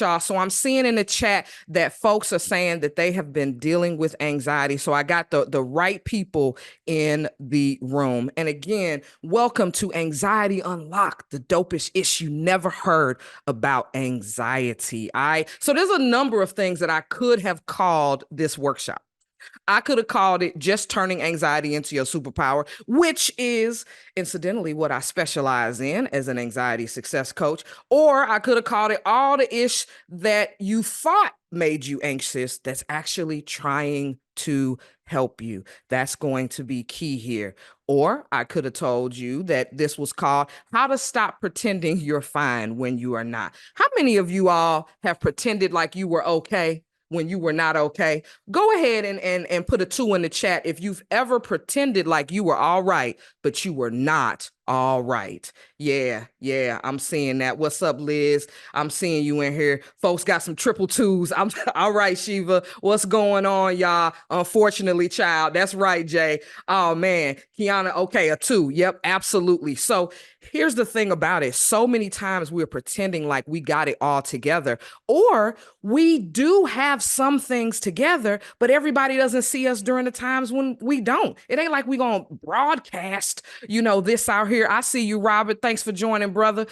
right, y'all. So I'm seeing in the chat that folks are saying that they have been dealing with anxiety. So I got the right people in the room. And again, welcome to Anxiety Unlocked, the dopest issue never heard about anxiety. So there's a number of things that I could have called this workshop. I could have called it just turning anxiety into your superpower, which is incidentally what I specialize in as an anxiety success coach. Or I could have called it all the ish that you thought made you anxious that's actually trying to help you. That's going to be key here. Or I could have told you that this was called how to stop pretending you're fine when you are not. How many of you all have pretended like you were okay when you were not okay? Go ahead and put a 2 in the chat if you've ever pretended like you were all right, but you were not all right. Yeah, I'm seeing that. What's up, Liz? I'm seeing you in here. Folks got some triple 2s. I'm all right, Shiva. What's going on, y'all? Unfortunately, child. That's right, Jay. Oh man, Kiana, okay, a 2. Yep, absolutely. So here's the thing about it. So many times we're pretending like we got it all together, or we do have some things together, but everybody doesn't see us during the times when we don't. It ain't like we gonna broadcast, this out here. I see you, Robert. Thanks for joining, brother.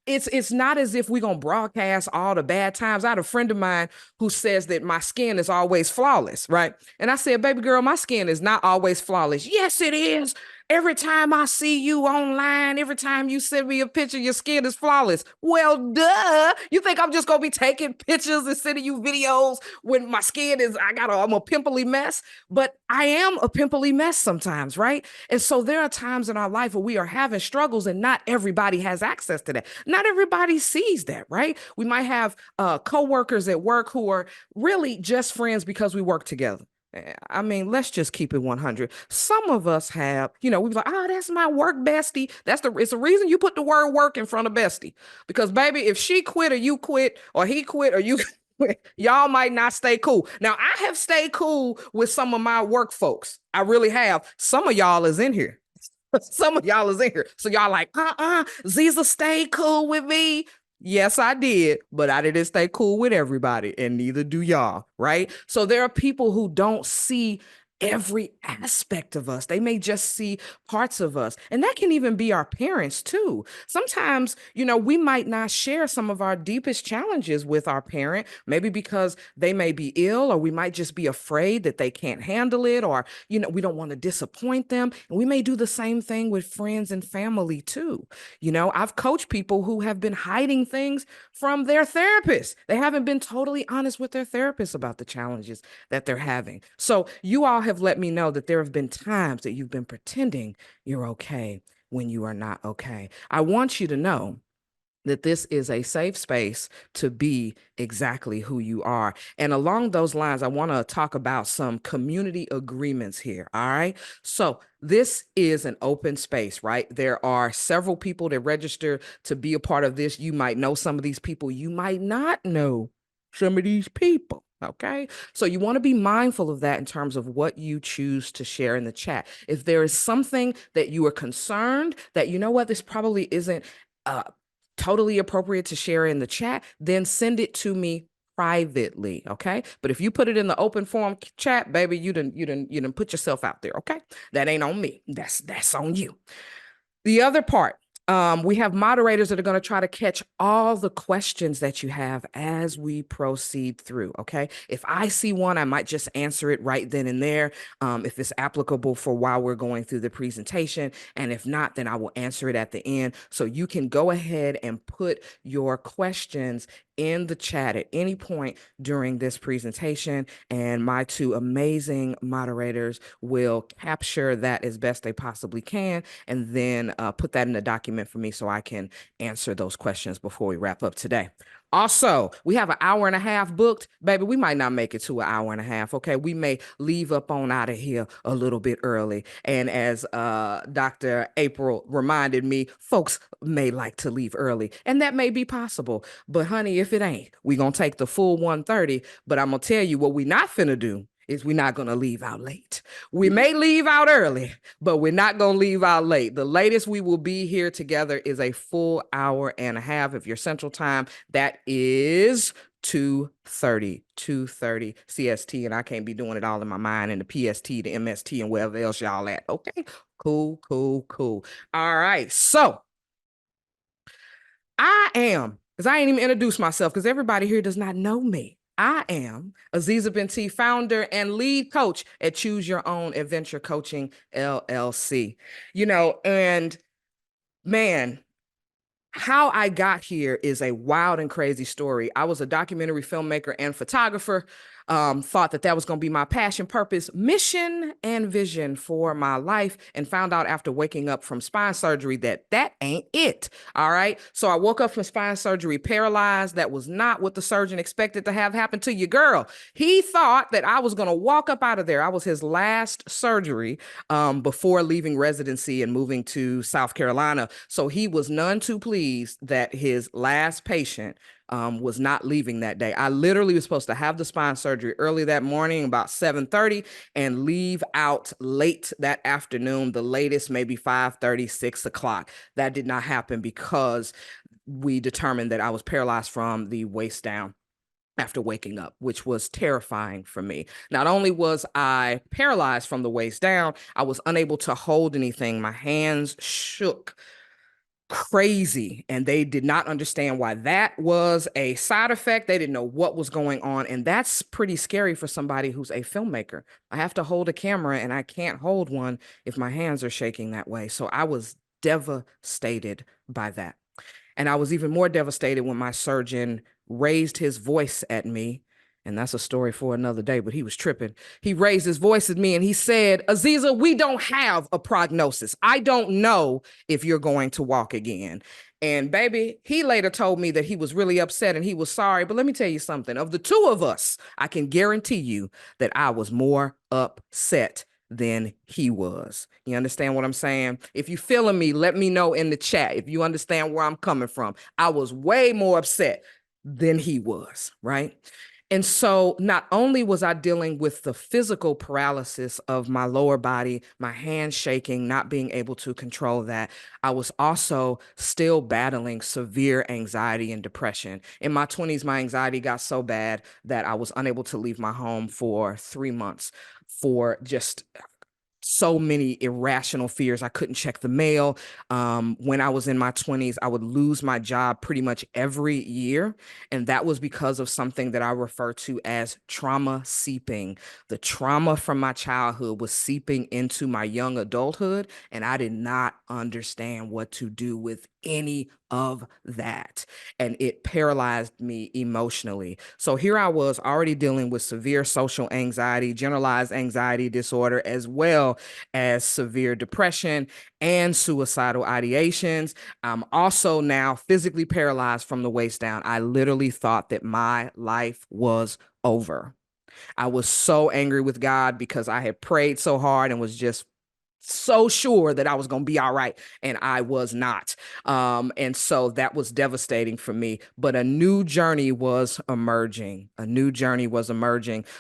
It's not as if we gonna broadcast all the bad times. I had a friend of mine who says that my skin is always flawless, right? And I said, baby girl, my skin is not always flawless. Yes, it is. Every time I see you online, every time you send me a picture, your skin is flawless. Well, duh. You think I'm just going to be taking pictures and sending you videos when my skin is, I'm a pimply mess? But I am a pimply mess sometimes, right? And so there are times in our life where we are having struggles and not everybody has access to that. Not everybody sees that, right? We might have coworkers at work who are really just friends because we work together. I mean, let's just keep it 100. Some of us have, we be like, oh, that's my work bestie. It's the reason you put the word work in front of bestie. Because baby, if she quit or you quit or he quit or you quit, y'all might not stay cool. Now, I have stayed cool with some of my work folks. I really have. Some of y'all is in here. Some of y'all is in here. So y'all like, Ziza stay cool with me. Yes, I did, but I didn't stay cool with everybody, and neither do y'all, right? So there are people who don't see every aspect of us. They may just see parts of us. And that can even be our parents too. Sometimes, we might not share some of our deepest challenges with our parent, maybe because they may be ill, or we might just be afraid that they can't handle it, or, we don't want to disappoint them. And we may do the same thing with friends and family too. I've coached people who have been hiding things from their therapist. They haven't been totally honest with their therapist about the challenges that they're having. So you all have let me know that there have been times that you've been pretending you're okay when you are not okay. I want you to know that this is a safe space to be exactly who you are. And along those lines, I want to talk about some community agreements here. All right. So this is an open space, right? There are several people that register to be a part of this. You might know some of these people. You might not know some of these people. Okay. So you want to be mindful of that in terms of what you choose to share in the chat. If there is something that you are concerned that, this probably isn't totally appropriate to share in the chat, then send it to me privately. Okay. But if you put it in the open forum chat, baby, you didn't put yourself out there. Okay. That ain't on me. That's on you. The other part, we have moderators that are going to try to catch all the questions that you have as we proceed through, okay? If I see one, I might just answer it right then and there, if it's applicable for while we're going through the presentation. And if not, then I will answer it at the end. So you can go ahead and put your questions in the chat at any point during this presentation, and my 2 amazing moderators will capture that as best they possibly can, and then put that in the document for me so I can answer those questions before we wrap up today. Also, we have an hour and a half booked. Baby, we might not make it to an hour and a half, okay? We may leave up on out of here a little bit early. And as Dr. April reminded me, folks may like to leave early, and that may be possible. But honey, if it ain't, we gonna take the full 1:30. But I'm gonna tell you what we not finna do is we're not going to leave out late. We may leave out early, but we're not going to leave out late. The latest we will be here together is a full hour and a half. If you're Central Time, that is 2:30 CST, and I can't be doing it all in my mind, and the PST, the MST, and wherever else y'all at. Okay, cool. All right, so I am, because I ain't even introduced myself, because everybody here does not know me. I am Aziza Binti, founder and lead coach at Choose Your Own Adventure Coaching, LLC. And man, how I got here is a wild and crazy story. I was a documentary filmmaker and photographer. Thought that was going to be my passion, purpose, mission, and vision for my life, and found out after waking up from spine surgery that ain't it. All right. So I woke up from spine surgery paralyzed. That was not what the surgeon expected to have happen to you, girl. He thought that I was going to walk up out of there. I was his last surgery before leaving residency and moving to South Carolina. So he was none too pleased that his last patient was not leaving that day. I literally was supposed to have the spine surgery early that morning, about 7:30, and leave out late that afternoon, the latest maybe 5:30, 6 o'clock. That did not happen because we determined that I was paralyzed from the waist down after waking up, which was terrifying for me. Not only was I paralyzed from the waist down, I was unable to hold anything. My hands shook crazy, and they did not understand why that was a side effect. They didn't know what was going on, and that's pretty scary for somebody who's a filmmaker. I have to hold a camera, and I can't hold one if my hands are shaking that way. So I was devastated by that. And I was even more devastated when my surgeon raised his voice at me. And that's a story for another day, but he was tripping. He raised his voice at me and he said, Aziza, we don't have a prognosis. I don't know if you're going to walk again. And baby, he later told me that he was really upset and he was sorry. But let me tell you something. Of the two of us, I can guarantee you that I was more upset than he was. You understand what I'm saying? If you feeling me, let me know in the chat if you understand where I'm coming from. I was way more upset than he was, right? And so not only was I dealing with the physical paralysis of my lower body, my hands shaking, not being able to control that, I was also still battling severe anxiety and depression. In my 20s, my anxiety got so bad that I was unable to leave my home for 3 months for just so many irrational fears. I couldn't check the mail. When I was in my 20s, I would lose my job pretty much every year. And that was because of something that I refer to as trauma seeping. The trauma from my childhood was seeping into my young adulthood, and I did not understand what to do with any of that. And it paralyzed me emotionally. So here I was already dealing with severe social anxiety, generalized anxiety disorder, as well as severe depression and suicidal ideations. I'm also now physically paralyzed from the waist down. I literally thought that my life was over. I was so angry with God because I had prayed so hard and was just so sure that I was going to be all right, and I was not. And so that was devastating for me. But a new journey was emerging.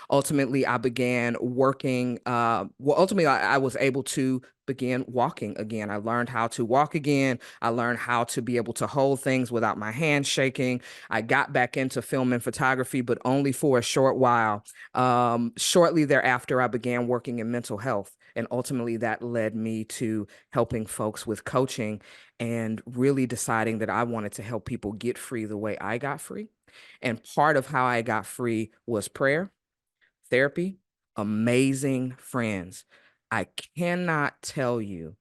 Ultimately, I began working. Ultimately, I was able to begin walking again. I learned how to walk again. I learned how to be able to hold things without my hands shaking. I got back into film and photography, but only for a short while. Shortly thereafter, I began working in mental health. And ultimately, that led me to helping folks with coaching and really deciding that I wanted to help people get free the way I got free. And part of how I got free was prayer, therapy, amazing friends. I cannot tell you,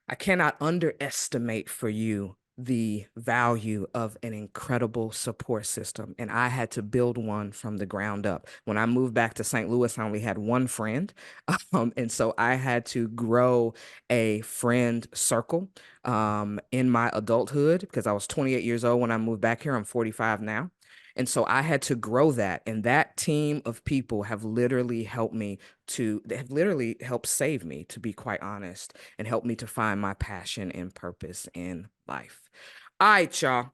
I cannot underestimate for you the value of an incredible support system. And I had to build one from the ground up. When I moved back to St. Louis, I only had one friend. And so I had to grow a friend circle in my adulthood because I was 28 years old when I moved back here. I'm 45 now. And so I had to grow that. And that team of people have literally helped save me, to be quite honest, and helped me to find my passion and purpose in life. All right, y'all.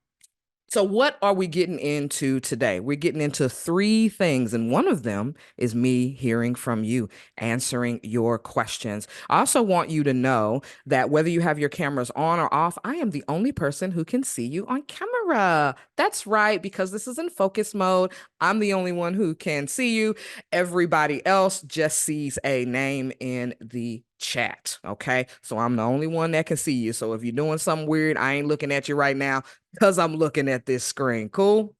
So, what are we getting into today? We're getting into three things, and one of them is me hearing from you, answering your questions. I also want you to know that whether you have your cameras on or off, I am the only person who can see you on camera. That's right, because this is in focus mode. I'm the only one who can see you. Everybody else just sees a name in the chat. Okay. So I'm the only one that can see you. So if you're doing something weird, I ain't looking at you right now because I'm looking at this screen. Cool?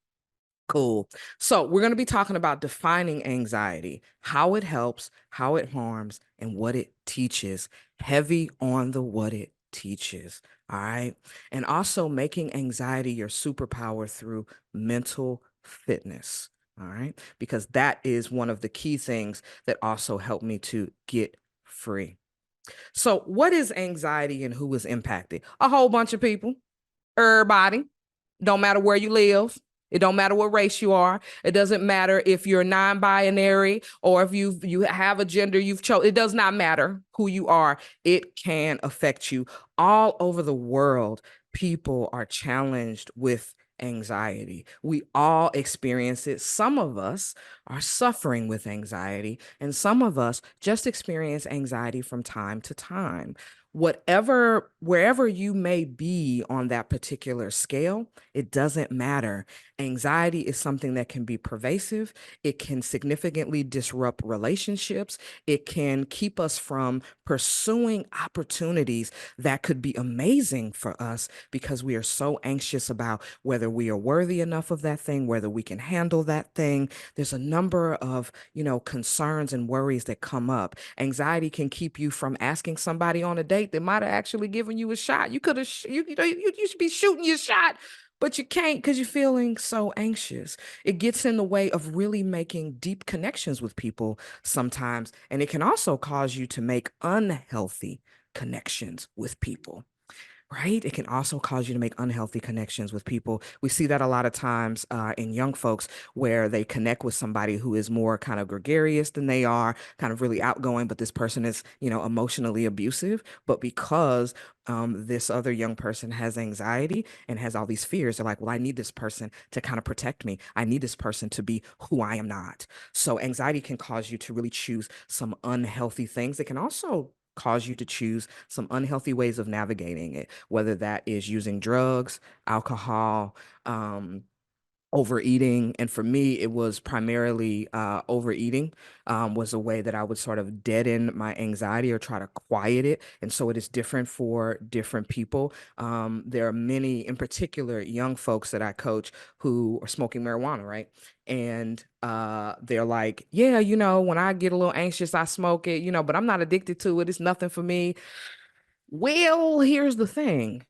Cool. So we're going to be talking about defining anxiety, how it helps, how it harms, and what it teaches. Heavy on the what it teaches. All right. And also making anxiety your superpower through mental fitness. All right. Because that is one of the key things that also helped me to get free. So, what is anxiety and who is impacted? A whole bunch of people. Everybody. Don't matter where you live. It don't matter what race you are. It doesn't matter if you're non-binary or if you have a gender you've chosen. It does not matter who you are. It can affect you. All over the world, people are challenged with anxiety. We all experience it. Some of us are suffering with anxiety, and some of us just experience anxiety from time to time. Wherever you may be on that particular scale, it doesn't matter. Anxiety is something that can be pervasive. It can significantly disrupt relationships. It can keep us from pursuing opportunities that could be amazing for us because we are so anxious about whether we are worthy enough of that thing, whether we can handle that thing. There's a number of, concerns and worries that come up. Anxiety can keep you from asking somebody on a date that might have actually given you a shot. You could have, you should be shooting your shot, but you can't because you're feeling so anxious. It gets in the way of really making deep connections with people sometimes. And it can also cause you to make unhealthy connections with people. Right? It can also cause you to make unhealthy connections with people. We see that a lot of times in young folks where they connect with somebody who is more kind of gregarious than they are, kind of really outgoing, but this person is, emotionally abusive. But because this other young person has anxiety and has all these fears, they're like, well, I need this person to kind of protect me. I need this person to be who I am not. So anxiety can cause you to really choose some unhealthy things. It can also cause you to choose some unhealthy ways of navigating it, whether that is using drugs, alcohol, overeating. And for me, it was primarily overeating was a way that I would sort of deaden my anxiety or try to quiet it. And so it is different for different people. There are many, in particular, young folks that I coach who are smoking marijuana, right? And they're like, yeah, when I get a little anxious, I smoke it, but I'm not addicted to it. It's nothing for me. Well, here's the thing.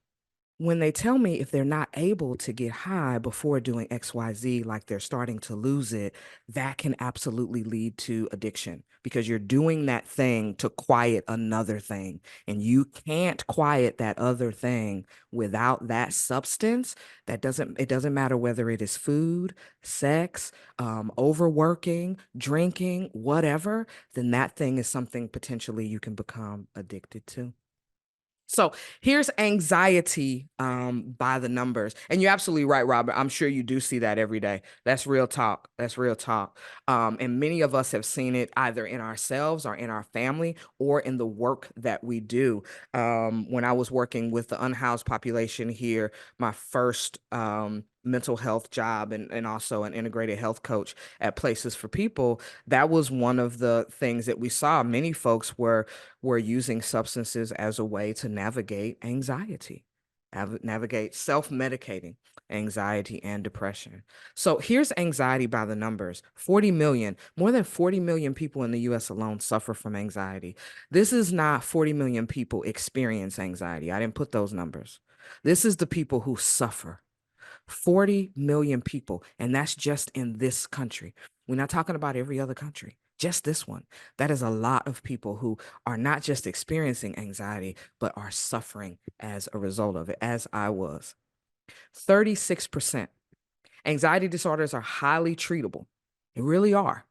When they tell me if they're not able to get high before doing XYZ, like they're starting to lose it, that can absolutely lead to addiction because you're doing that thing to quiet another thing. And you can't quiet that other thing without that substance. It doesn't matter whether it is food, sex, overworking, drinking, whatever, then that thing is something potentially you can become addicted to. So here's anxiety by the numbers. And you're absolutely right, Robert. I'm sure you do see that every day. That's real talk. That's real talk. And many of us have seen it either in ourselves or in our family or in the work that we do. When I was working with the unhoused population here, my first mental health job and also an integrated health coach at Places for People, that was one of the things that we saw. Many folks were using substances as a way to navigate anxiety, navigate self-medicating anxiety and depression. So here's anxiety by the numbers. 40 million, more than 40 million people in the US alone suffer from anxiety. This is not 40 million people experience anxiety. I didn't put those numbers. This is the people who suffer. 40 million people, and that's just in this country. We're not talking about every other country, just this one. That is a lot of people who are not just experiencing anxiety, but are suffering as a result of it, as I was. 36%. Anxiety disorders are highly treatable. They really are.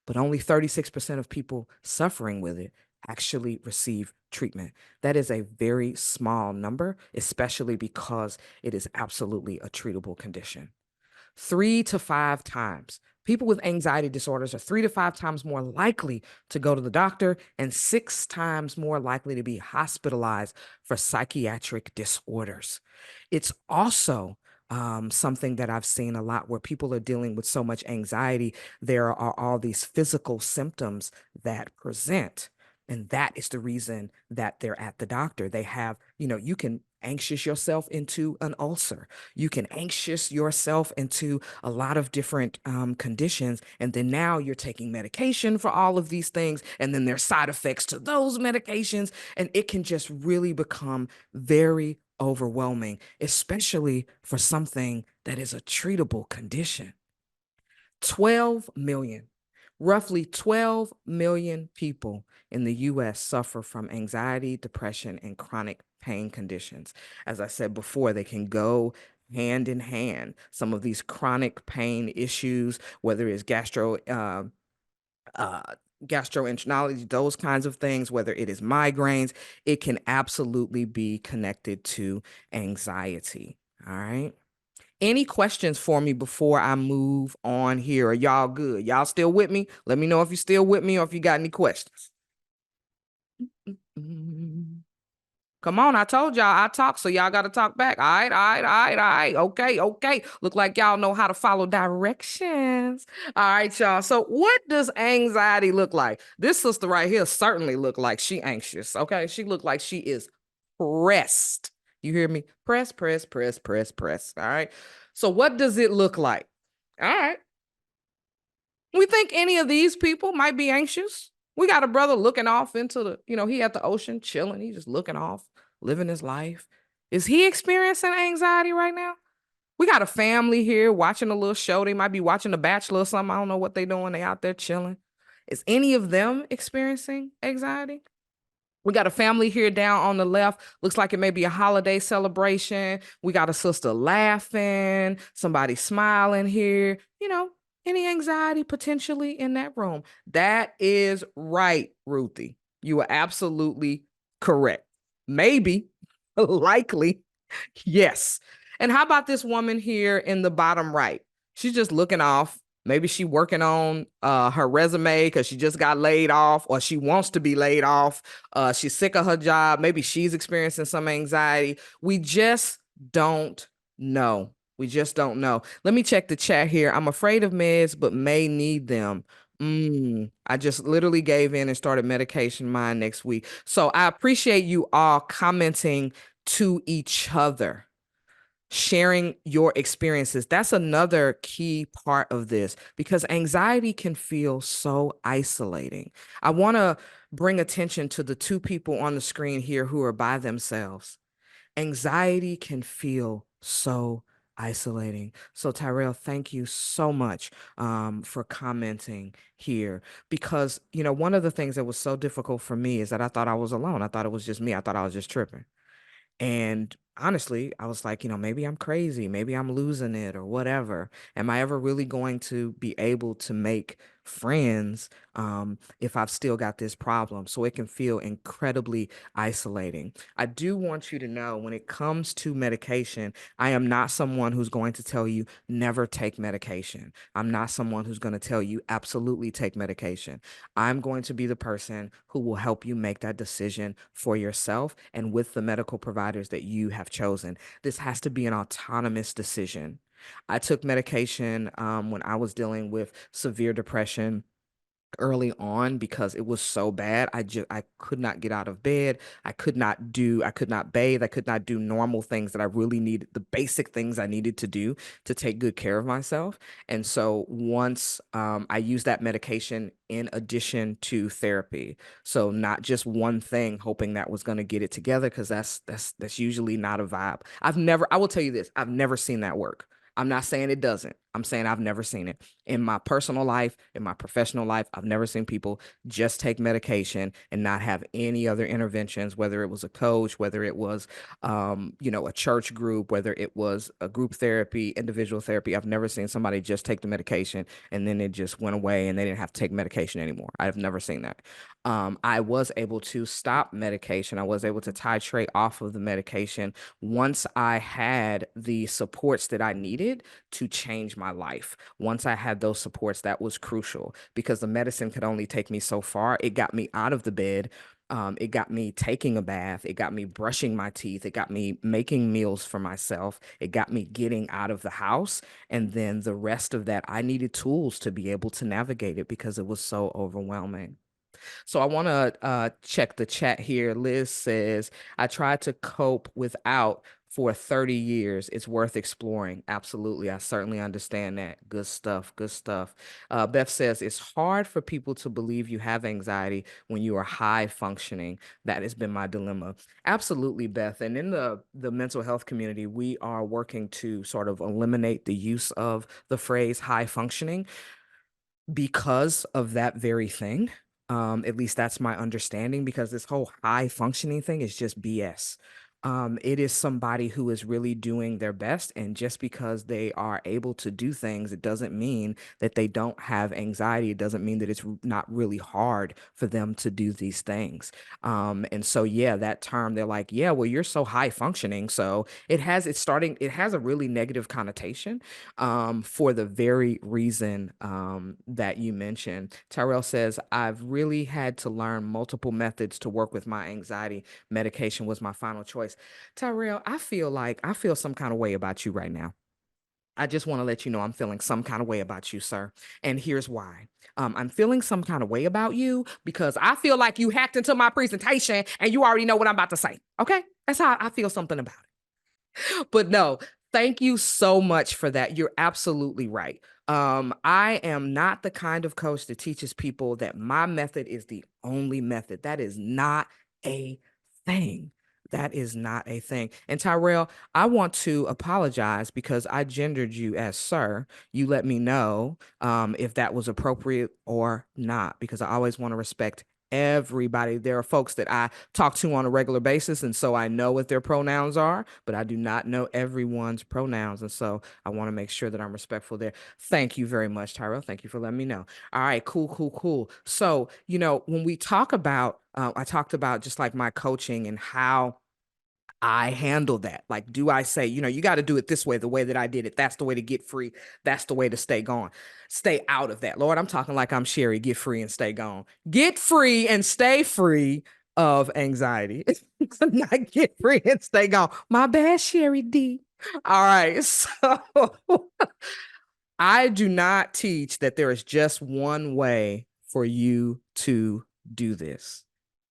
But only 36% of people suffering with it actually receive treatment. That is a very small number, especially because it is absolutely a treatable condition. 3 to 5 times. People with anxiety disorders are 3 to 5 times more likely to go to the doctor and 6 times more likely to be hospitalized for psychiatric disorders. It's also something that I've seen a lot where people are dealing with so much anxiety. There are all these physical symptoms that present. And that is the reason that they're at the doctor. They have, you can anxious yourself into an ulcer. You can anxious yourself into a lot of different conditions. And then now you're taking medication for all of these things. And then there's side effects to those medications. And it can just really become very overwhelming, especially for something that is a treatable condition. 12 million, roughly 12 million people in the US suffer from anxiety, depression, and chronic pain conditions. As I said before, they can go hand in hand. Some of these chronic pain issues, whether it's gastroenterology, those kinds of things, whether it is migraines, it can absolutely be connected to anxiety. All right. Any questions for me before I move on here? Are y'all good? Y'all still with me? Let me know if you're still with me or if you got any questions. Come on, I told y'all I talk, so y'all got to talk back. All right, all right, all right, all right. Okay, okay. Look like y'all know how to follow directions. All right, y'all. So what does anxiety look like? This sister right here certainly look like she anxious, okay? She look like she is pressed. You hear me? Press, press, press, press, press. All right. So what does it look like? All right. We think any of these people might be anxious. We got a brother looking off into he at the ocean chilling. He's just looking off, living his life. Is he experiencing anxiety right now? We got a family here watching a little show. They might be watching The Bachelor or something. I don't know what they're doing. They out there chilling. Is any of them experiencing anxiety? We got a family here down on the left. Looks like it may be a holiday celebration. We got a sister laughing, somebody smiling here. Any anxiety potentially in that room? That is right, Ruthie. You are absolutely correct. Maybe, likely, yes. And how about this woman here in the bottom right? She's just looking off. Maybe she working on her resume because she just got laid off, or she wants to be laid off. She's sick of her job. Maybe she's experiencing some anxiety. We just don't know. We just don't know. Let me check the chat here. I'm afraid of meds, but may need them. I just literally gave in and started medication mine next week. So I appreciate you all commenting to each other, sharing your experiences. That's another key part of this because anxiety can feel so isolating. I want to bring attention to the two people on the screen here who are by themselves. Anxiety can feel so isolating. So Tyrell, thank you so much for commenting here because, one of the things that was so difficult for me is that I thought I was alone. I thought it was just me. I thought I was just tripping. And honestly, I was like, maybe I'm crazy. Maybe I'm losing it or whatever. Am I ever really going to be able to make friends if I've still got this problem? So it can feel incredibly isolating. I do want you to know when it comes to medication, I am not someone who's going to tell you never take medication. I'm not someone who's going to tell you absolutely take medication. I'm going to be the person who will help you make that decision for yourself and with the medical providers that you have chosen. This has to be an autonomous decision. I took medication when I was dealing with severe depression early on because it was so bad. I could not get out of bed. I could not bathe. I could not do normal things that I really needed, the basic things I needed to do to take good care of myself. And so once I used that medication in addition to therapy, so not just one thing, hoping that was going to get it together, because that's usually not a vibe. I will tell you this, I've never seen that work. I'm not saying it doesn't. I'm saying I've never seen it in my personal life, in my professional life. I've never seen people just take medication and not have any other interventions, whether it was a coach, whether it was, a church group, whether it was a group therapy, individual therapy. I've never seen somebody just take the medication and then it just went away and they didn't have to take medication anymore. I've never seen that. I was able to stop medication. I was able to titrate off of the medication once I had the supports that I needed to change my life. Once I had those supports, that was crucial because the medicine could only take me so far. It got me out of the bed. It got me taking a bath. It got me brushing my teeth. It got me making meals for myself. It got me getting out of the house. And then the rest of that, I needed tools to be able to navigate it because it was so overwhelming. So I want to check the chat here. Liz says, I tried to cope without for 30 years. It's worth exploring. Absolutely. I certainly understand that. Good stuff. Good stuff. Beth says, it's hard for people to believe you have anxiety when you are high functioning. That has been my dilemma. Absolutely, Beth. And in the mental health community, we are working to sort of eliminate the use of the phrase high functioning because of that very thing. At least that's my understanding, because this whole high functioning thing is just BS. It is somebody who is really doing their best. And just because they are able to do things, it doesn't mean that they don't have anxiety. It doesn't mean that it's not really hard for them to do these things. And so, yeah, that term, they're like, yeah, well, you're so high functioning. So it has a really negative connotation for the very reason that you mentioned. Tyrell says, I've really had to learn multiple methods to work with my anxiety. Medication was my final choice. Tyrell, I feel some kind of way about you right now. I just want to let you know I'm feeling some kind of way about you, sir. And here's why. I'm feeling some kind of way about you because I feel like you hacked into my presentation and you already know what I'm about to say. Okay? That's how I feel something about it. But no, thank you so much for that. You're absolutely right. I am not the kind of coach that teaches people that my method is the only method. That is not a thing. That is not a thing. And Tyrell, I want to apologize because I gendered you as sir. You let me know if that was appropriate or not, because I always want to respect everybody. There are folks that I talk to on a regular basis, and so I know what their pronouns are, but I do not know everyone's pronouns. And so I want to make sure that I'm respectful there. Thank you very much, Tyrell. Thank you for letting me know. All right, cool, cool, cool. So, when we talk about, I talked about just like my coaching and how I handle that. Like, do I say, you got to do it this way, the way that I did it. That's the way to get free. That's the way to stay gone. Stay out of that. Lord, I'm talking like I'm Sherry. Get free and stay gone. Get free and stay free of anxiety. Not get free and stay gone. My bad, Sherry D. All right. So I do not teach that there is just one way for you to do this.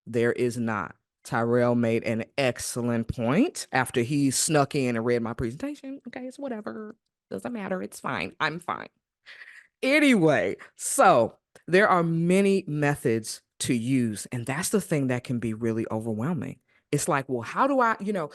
There is not. Tyrell made an excellent point after he snuck in and read my presentation. Okay, it's whatever. Doesn't matter. It's fine. I'm fine. Anyway, so there are many methods to use, and that's the thing that can be really overwhelming. It's like, well, how do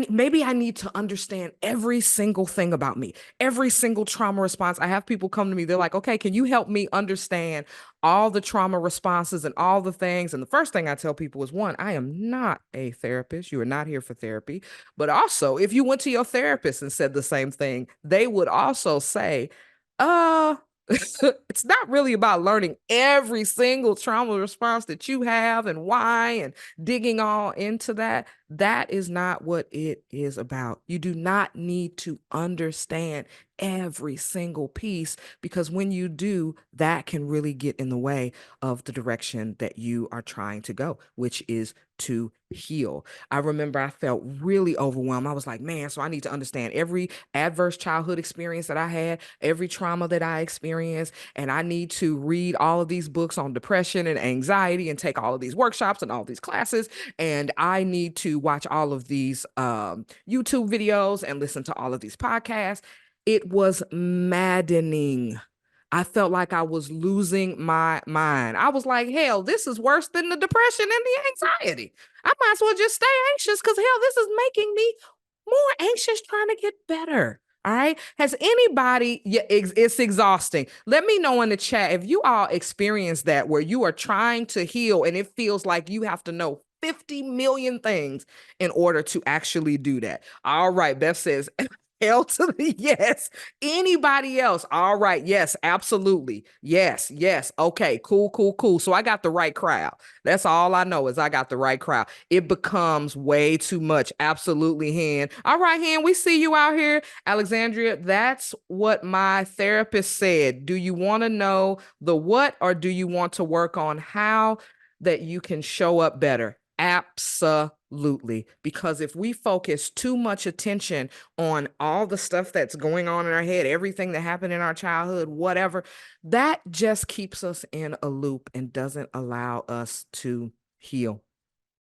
maybe I need to understand every single thing about me, every single trauma response. I have people come to me, they're like, okay, can you help me understand all the trauma responses and all the things? And the first thing I tell people is, one, I am not a therapist. You are not here for therapy. But also, if you went to your therapist and said the same thing, they would also say, it's not really about learning every single trauma response that you have and why and digging all into that. That is not what it is about. You do not need to understand every single piece, because when you do, that can really get in the way of the direction that you are trying to go, which is to heal. I remember I felt really overwhelmed. I was like, man, so I need to understand every adverse childhood experience that I had, every trauma that I experienced, and I need to read all of these books on depression and anxiety and take all of these workshops and all these classes, and I need to watch all of these YouTube videos and listen to all of these podcasts. It was maddening. I felt like I was losing my mind. I was like, hell, this is worse than the depression and the anxiety. I might as well just stay anxious, because hell, this is making me more anxious trying to get better. All right. Has anybody, yeah, it's exhausting. Let me know in the chat if you all experience that where you are trying to heal and it feels like you have to know 50 million things in order to actually do that. All right. Beth says, hell to the yes. Anybody else? All right. Yes, absolutely. Yes, yes. Okay, cool, cool, cool. So I got the right crowd. That's all I know is I got the right crowd. It becomes way too much. Absolutely, Hen. All right, Hen, we see you out here. Alexandria, that's what my therapist said. Do you want to know the what or do you want to work on how that you can show up better? Absolutely. Because if we focus too much attention on all the stuff that's going on in our head, everything that happened in our childhood, whatever, that just keeps us in a loop and doesn't allow us to heal.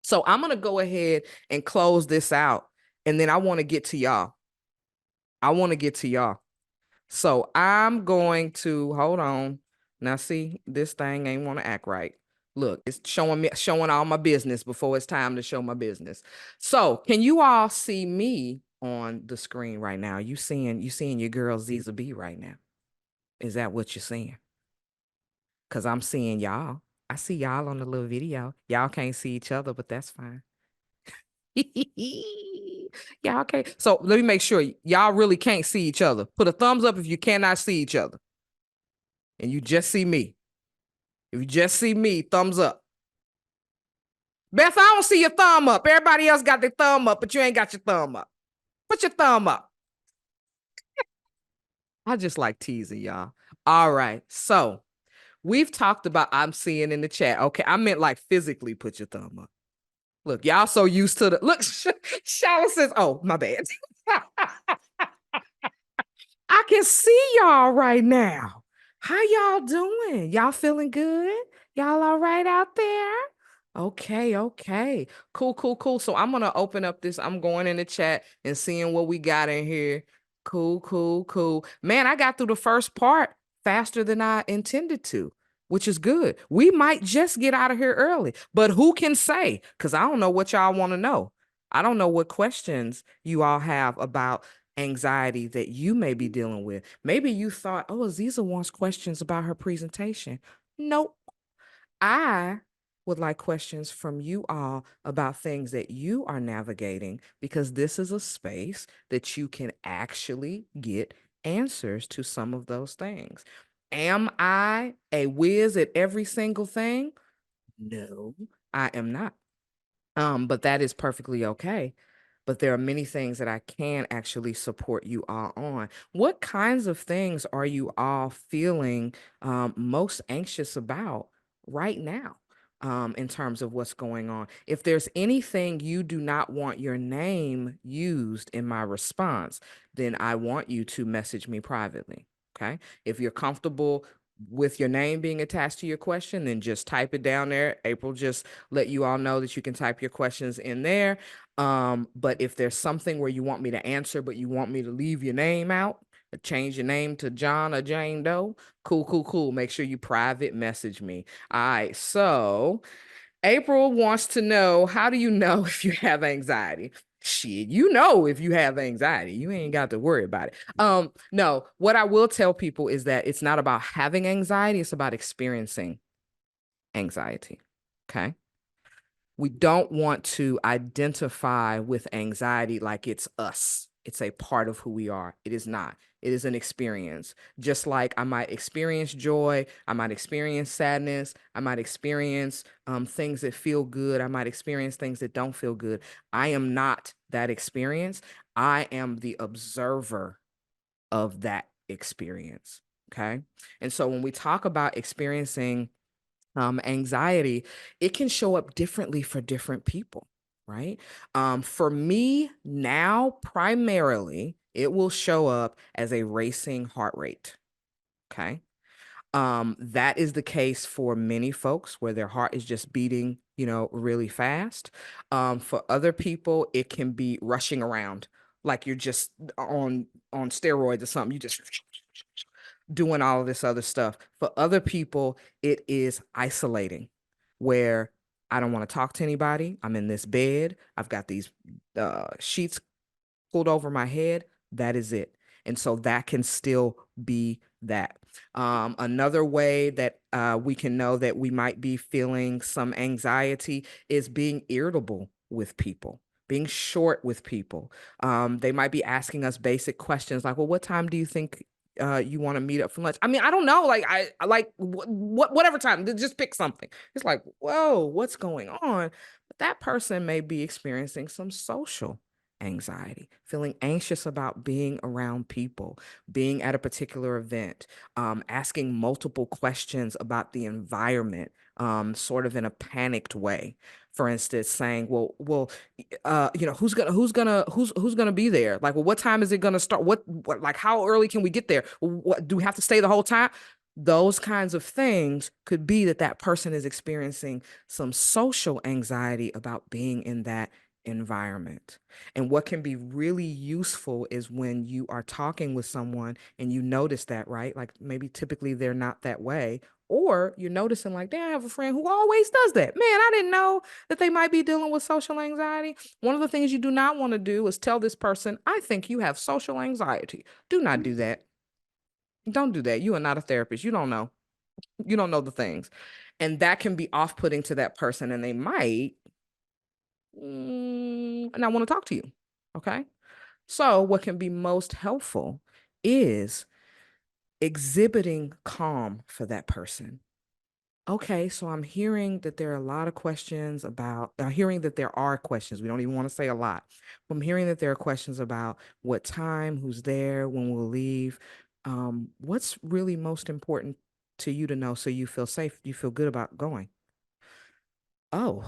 So I'm going to go ahead and close this out. And then I want to get to y'all. So I'm going to hold on. Now, see, this thing ain't want to act right. Look, it's showing all my business before it's time to show my business. So can you all see me on the screen right now? You seeing your girl Ziza B right now? Is that what you're seeing? Because I'm seeing y'all. I see y'all on the little video. Y'all can't see each other, but that's fine. Yeah, okay. So let me make sure y'all really can't see each other. Put a thumbs up if you cannot see each other. And you just see me. If you just see me, thumbs up. Beth, I don't see your thumb up. Everybody else got their thumb up, but you ain't got your thumb up. Put your thumb up. I just like teasing y'all. All right. So we've talked about, I'm seeing in the chat. Okay. I meant like physically put your thumb up. Look, y'all so used to the look. Shala says, "Oh, my bad." I can see y'all right now. How y'all doing? Y'all feeling good? Y'all all right out there? Okay, okay. Cool, cool, cool. So I'm gonna open up this. I'm going in the chat and seeing what we got in here. Cool, cool, cool. Man, I got through the first part faster than I intended to, which is good. We might just get out of here early, but who can say? Because I don't know what y'all want to know. I don't know what questions you all have about anxiety that you may be dealing with. Maybe you thought, oh, Aziza wants questions about her presentation. Nope. I would like questions from you all about things that you are navigating because this is a space that you can actually get answers to some of those things. Am I a whiz at every single thing? No, I am not. But that is perfectly okay. But there are many things that I can actually support you all on. What kinds of things are you all feeling most anxious about right now in terms of what's going on? If there's anything you do not want your name used in my response, then I want you to message me privately. Okay. If you're comfortable with your name being attached to your question, then just type it down there. April just let you all know that you can type your questions in there. But if there's something where you want me to answer, but you want me to leave your name out, change your name to John or Jane Doe, cool, cool, cool. Make sure you private message me. All right. So April wants to know, how do you know if you have anxiety? Shit, you know if you have anxiety, you ain't got to worry about it. No, what I will tell people is that it's not about having anxiety, it's about experiencing anxiety. Okay. We don't want to identify with anxiety like it's us. It's a part of who we are. It is not. It is an experience. Just like I might experience joy, I might experience sadness, I might experience things that feel good, I might experience things that don't feel good. I am not that experience. I am the observer of that experience. Okay. And so when we talk about experiencing anxiety, it can show up differently for different people, right? For me now, primarily, it will show up as a racing heart rate. Okay. That is the case for many folks where their heart is just beating, really fast. For other people, it can be rushing around like you're just on steroids or something. You just doing all of this other stuff. For other people, it is isolating where I don't want to talk to anybody. I'm in this bed. I've got these sheets pulled over my head. That is it. And so that can still be that. Another way that we can know that we might be feeling some anxiety is being irritable with people, being short with people. They might be asking us basic questions like, well, what time do you think you want to meet up for lunch? I mean, I don't know. Like, I like whatever time, just pick something. It's like, whoa, what's going on? But that person may be experiencing some social anxiety, feeling anxious about being around people, being at a particular event, asking multiple questions about the environment, sort of in a panicked way. For instance, saying, who's gonna be there? Like, well, what time is it gonna start? What like, how early can we get there? What do we have to stay the whole time? Those kinds of things could be that that person is experiencing some social anxiety about being in that environment. And what can be really useful is when you are talking with someone and you notice that, right? Like maybe typically they're not that way. Or you're noticing, like, damn, I have a friend who always does that. Man, I didn't know that they might be dealing with social anxiety. One of the things you do not want to do is tell this person, I think you have social anxiety. Do not do that. Don't do that. You are not a therapist. You don't know. You don't know the things. And that can be off putting to that person. And they might not want to talk to you. Okay. So, what can be most helpful is exhibiting calm for that person. Okay, so I'm hearing that there are a lot of questions about, hearing that there are questions. We don't even want to say a lot. I'm hearing that there are questions about what time, who's there, when we'll leave. What's really most important to you to know so you feel safe, you feel good about going? Oh,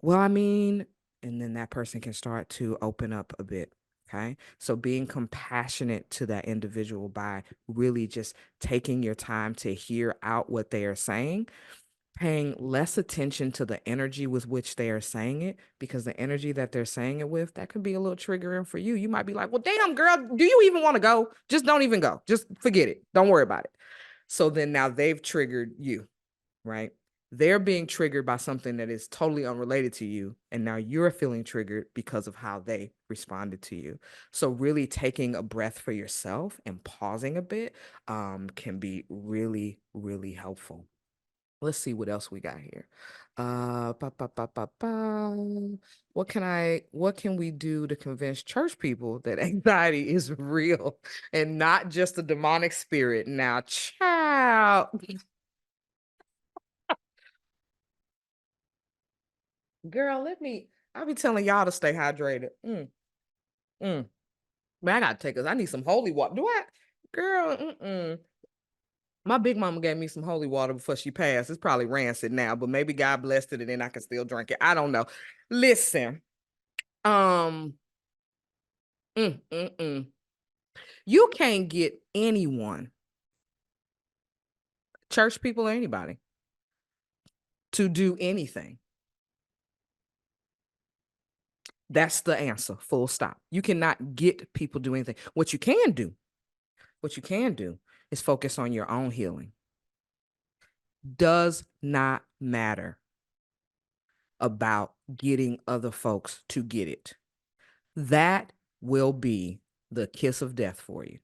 well, I mean, and then that person can start to open up a bit. Okay. So being compassionate to that individual by really just taking your time to hear out what they are saying, paying less attention to the energy with which they are saying it, because the energy that they're saying it with, that could be a little triggering for you. You might be like, well, damn, girl, do you even want to go? Just don't even go. Just forget it. Don't worry about it. So then now they've triggered you, right? They're being triggered by something that is totally unrelated to you. And now you're feeling triggered because of how they responded to you. So, really taking a breath for yourself and pausing a bit can be really, really helpful. Let's see what else we got here. Ba, ba, ba, ba, ba. What can we do to convince church people that anxiety is real and not just a demonic spirit? Now, child. Girl, I'll be telling y'all to stay hydrated. Mm. Man, I gotta take us. I need some holy water. Do I? Girl, my big mama gave me some holy water before she passed. It's probably rancid now, but maybe God blessed it and then I can still drink it. I don't know. Listen, um, mm, mm, mm. You can't get anyone, church people or anybody, to do anything. That's the answer. Full stop. You cannot get people to do anything. What you can do is focus on your own healing. Does not matter about getting other folks to get it. That will be the kiss of death for you.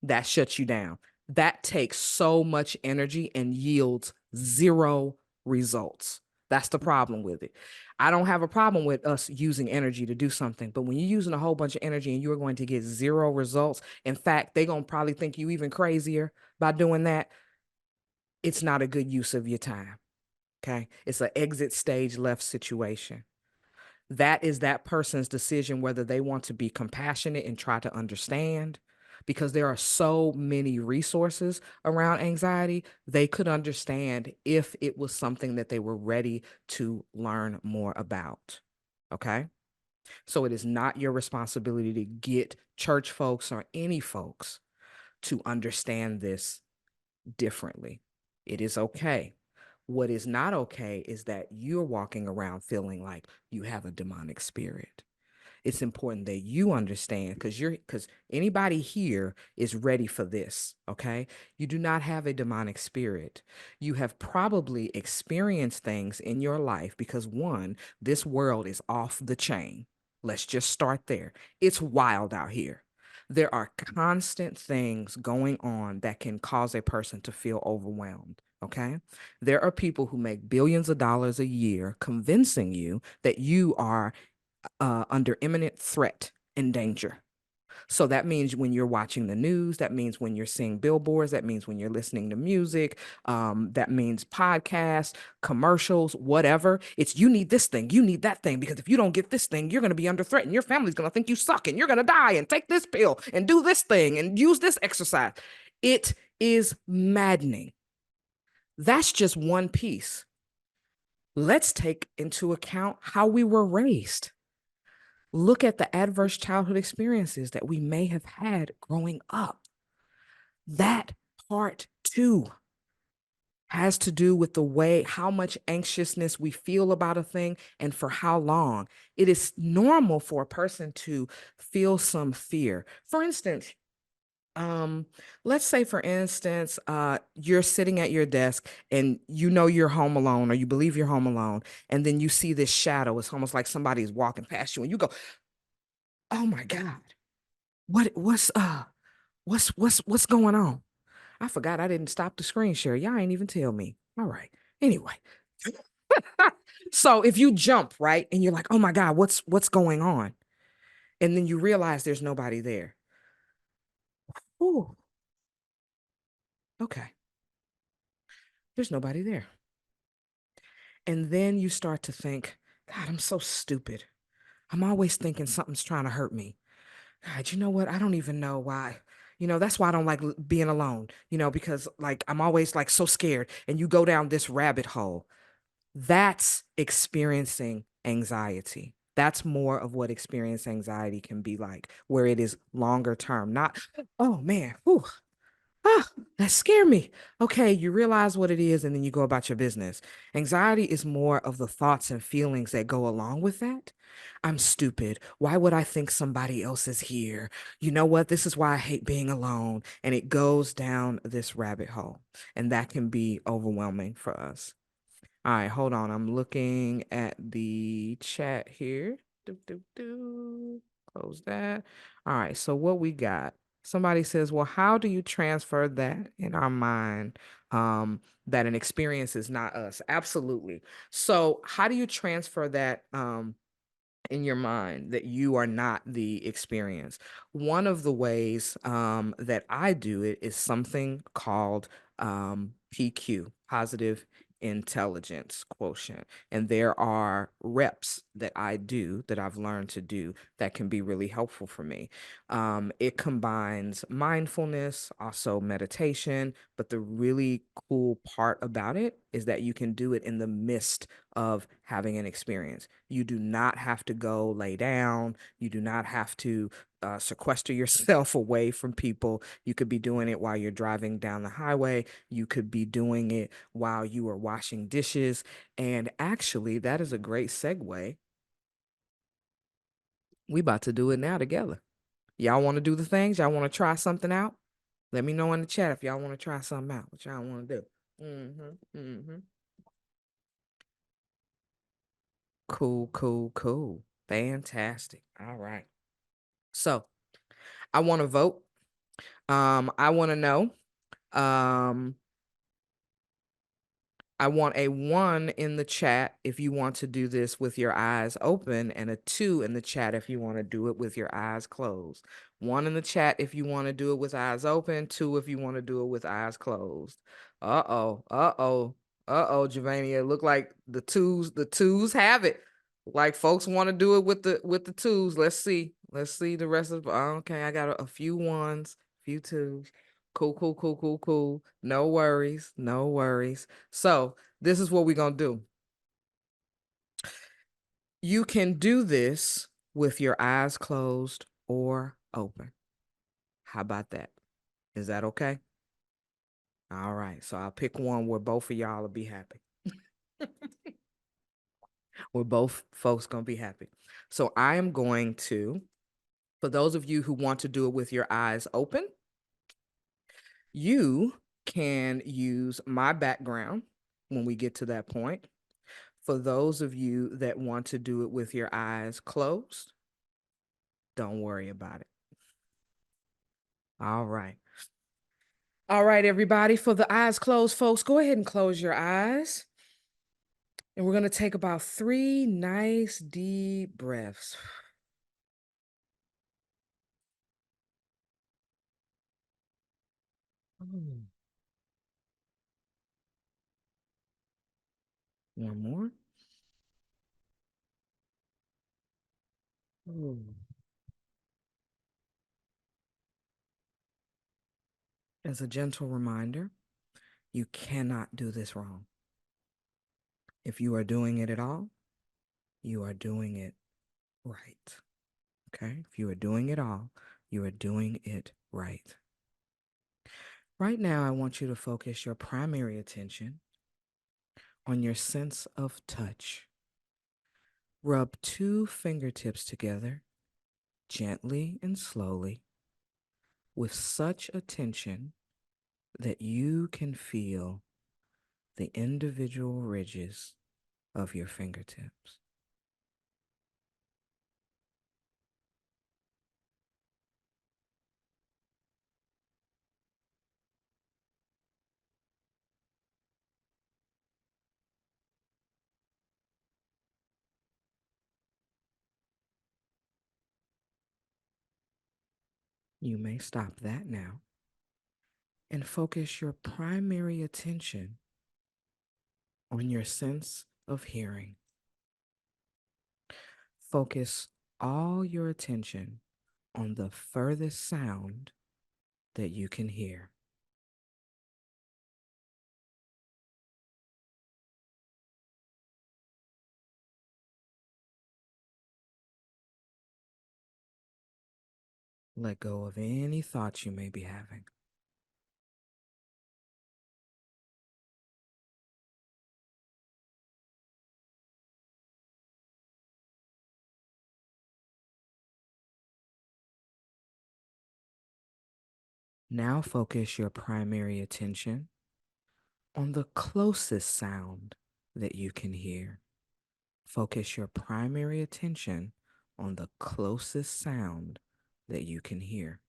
That shuts you down. That takes so much energy and yields zero results. That's the problem with it. I don't have a problem with us using energy to do something, but when you're using a whole bunch of energy and you're going to get zero results, in fact, they're going to probably think you even crazier by doing that. It's not a good use of your time. Okay. It's an exit stage left situation. That is that person's decision whether they want to be compassionate and try to understand, because there are so many resources around anxiety. They could understand if it was something that they were ready to learn more about. Okay. So it is not your responsibility to get church folks or any folks to understand this differently. It is okay. What is not okay is that you're walking around feeling like you have a demonic spirit. It's important that you understand, because anybody here is ready for this. Okay. You do not have a demonic spirit. You have probably experienced things in your life because, one, this world is off the chain. Let's just start there. It's wild out here. There are constant things going on that can cause a person to feel overwhelmed. Okay. There are people who make billions of dollars a year convincing you that you are under imminent threat and danger. So that means when you're watching the news, that means when you're seeing billboards, that means when you're listening to music, that means podcasts, commercials, whatever. It's you need this thing, you need that thing, because if you don't get this thing, you're going to be under threat and your family's going to think you suck and you're going to die and take this pill and do this thing and use this exercise. It is maddening. That's just one piece. Let's take into account how we were raised. Look at the adverse childhood experiences that we may have had growing up. That part too has to do with the way, how much anxiousness we feel about a thing and for how long. It is normal for a person to feel some fear. For instance, let's say, for instance, you're sitting at your desk and you know you're home alone, or you believe you're home alone, and then you see this shadow. It's almost like somebody's walking past you and you go, oh my God, what's going on? I forgot I didn't stop the screen share. Y'all ain't even tell me. All right. Anyway. So if you jump, right, and you're like, oh my God, what's going on? And then you realize there's nobody there. Ooh, okay. There's nobody there. And then you start to think, God, I'm so stupid. I'm always thinking something's trying to hurt me. God, you know what? I don't even know why. That's why I don't like being alone, because like I'm always like so scared. And you go down this rabbit hole. That's experiencing anxiety. That's more of what experience anxiety can be like, where it is longer term, not, oh man, whew, that scared me. Okay, you realize what it is and then you go about your business. Anxiety is more of the thoughts and feelings that go along with that. I'm stupid. Why would I think somebody else is here? You know what? This is why I hate being alone. And it goes down this rabbit hole. And that can be overwhelming for us. All right, hold on. I'm looking at the chat here. Close that. All right, so what we got? Somebody says, well, how do you transfer that in our mind, that an experience is not us? Absolutely. So how do you transfer that in your mind that you are not the experience? One of the ways that I do it is something called PQ, positive intelligence quotient. And there are reps that I do that I've learned to do that can be really helpful for me. It combines mindfulness, also meditation, but the really cool part about it is that you can do it in the midst of having an experience. You do not have to go lay down. You do not have to sequester yourself away from people. You could be doing it while you're driving down the highway. You could be doing it while you are washing dishes. And actually, that is a great segue. We about to do it now together. Y'all want to do the things? Y'all want to try something out? Let me know in the chat if y'all want to try something out. What y'all want to do? Cool, cool, cool. Fantastic. All right. So I want to vote. I want to know. Um, I want a 1 in the chat if you want to do this with your eyes open, and a 2 in the chat if you want to do it with your eyes closed. 1 in the chat if you want to do it with eyes open, 2 if you want to do it with eyes closed. Uh-oh, uh-oh, uh-oh, Javania. Look like the twos have it. Like folks want to do it with the twos. Let's see. Let's see the rest of okay, I got a few ones, few twos. Cool, cool, cool, cool, cool. No worries, no worries. So this is what we're going to do. You can do this with your eyes closed or open. How about that? Is that okay? All right. So I'll pick one where both of y'all will be happy. Where both folks going to be happy. So I am going to, for those of you who want to do it with your eyes open, you can use my background when we get to that point. For those of you that want to do it with your eyes closed, don't worry about it. All right. All right, everybody, for the eyes closed, folks, go ahead and close your eyes. And we're going to take about 3 nice deep breaths. One more. As a gentle reminder, you cannot do this wrong. If you are doing it at all, you are doing it right. Okay? If you are doing it all, you are doing it right. Right now, I want you to focus your primary attention on your sense of touch. Rub 2 fingertips together gently and slowly with such attention that you can feel the individual ridges of your fingertips. You may stop that now and focus your primary attention on your sense of hearing. Focus all your attention on the furthest sound that you can hear. Let go of any thoughts you may be having. Now focus your primary attention on the closest sound that you can hear. Focus your primary attention on the closest sound that you can hear.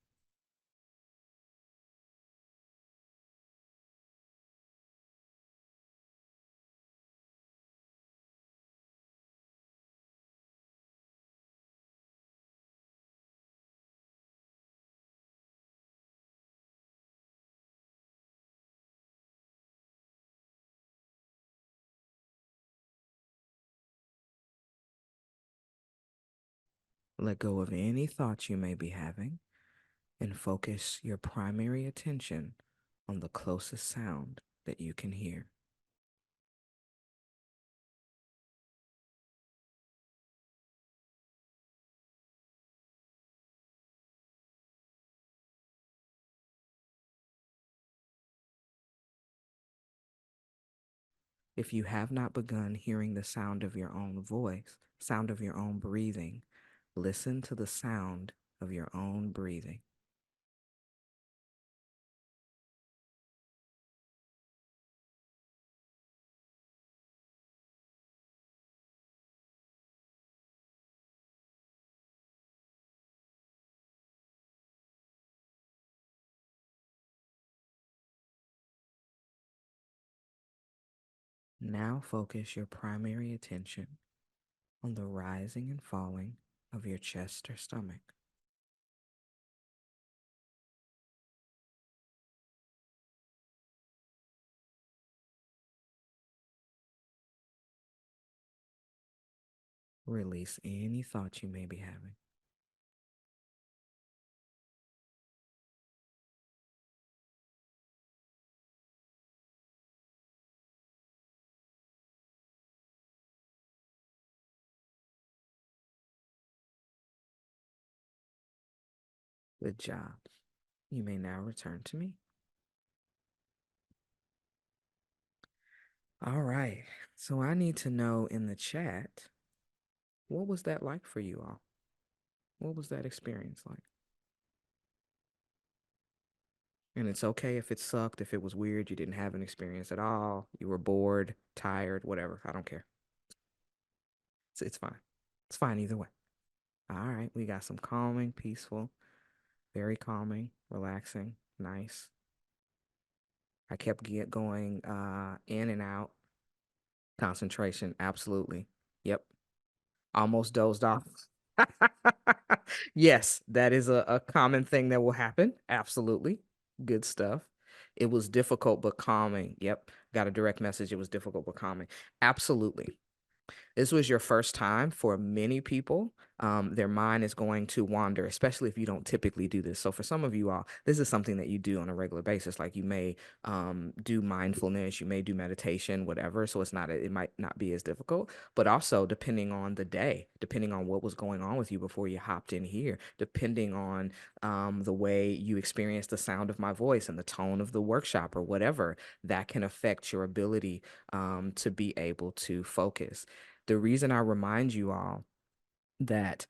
Let go of any thoughts you may be having and focus your primary attention on the closest sound that you can hear. If you have not begun hearing the sound of your own voice, sound of your own breathing, listen to the sound of your own breathing. Now focus your primary attention on the rising and falling of your chest or stomach. Release any thoughts you may be having. Good job. You may now return to me. All right. So I need to know in the chat, what was that like for you all? What was that experience like? And it's okay if it sucked, if it was weird, you didn't have an experience at all, you were bored, tired, whatever. I don't care. It's fine. It's fine either way. All right. We got some calming, peaceful Very calming, relaxing, nice. I kept going in and out. Concentration, absolutely. Yep. Almost dozed off. Yes, that is a common thing that will happen. Absolutely. Good stuff. It was difficult but calming. Yep. Got a direct message. It was difficult but calming. Absolutely. This was your first time for many people. Their mind is going to wander, especially if you don't typically do this. So for some of you all, this is something that you do on a regular basis. Like you may do mindfulness, you may do meditation, whatever. So it might not be as difficult, but also depending on the day, depending on what was going on with you before you hopped in here, depending on the way you experience the sound of my voice and the tone of the workshop or whatever, that can affect your ability to be able to focus. The reason I remind you all that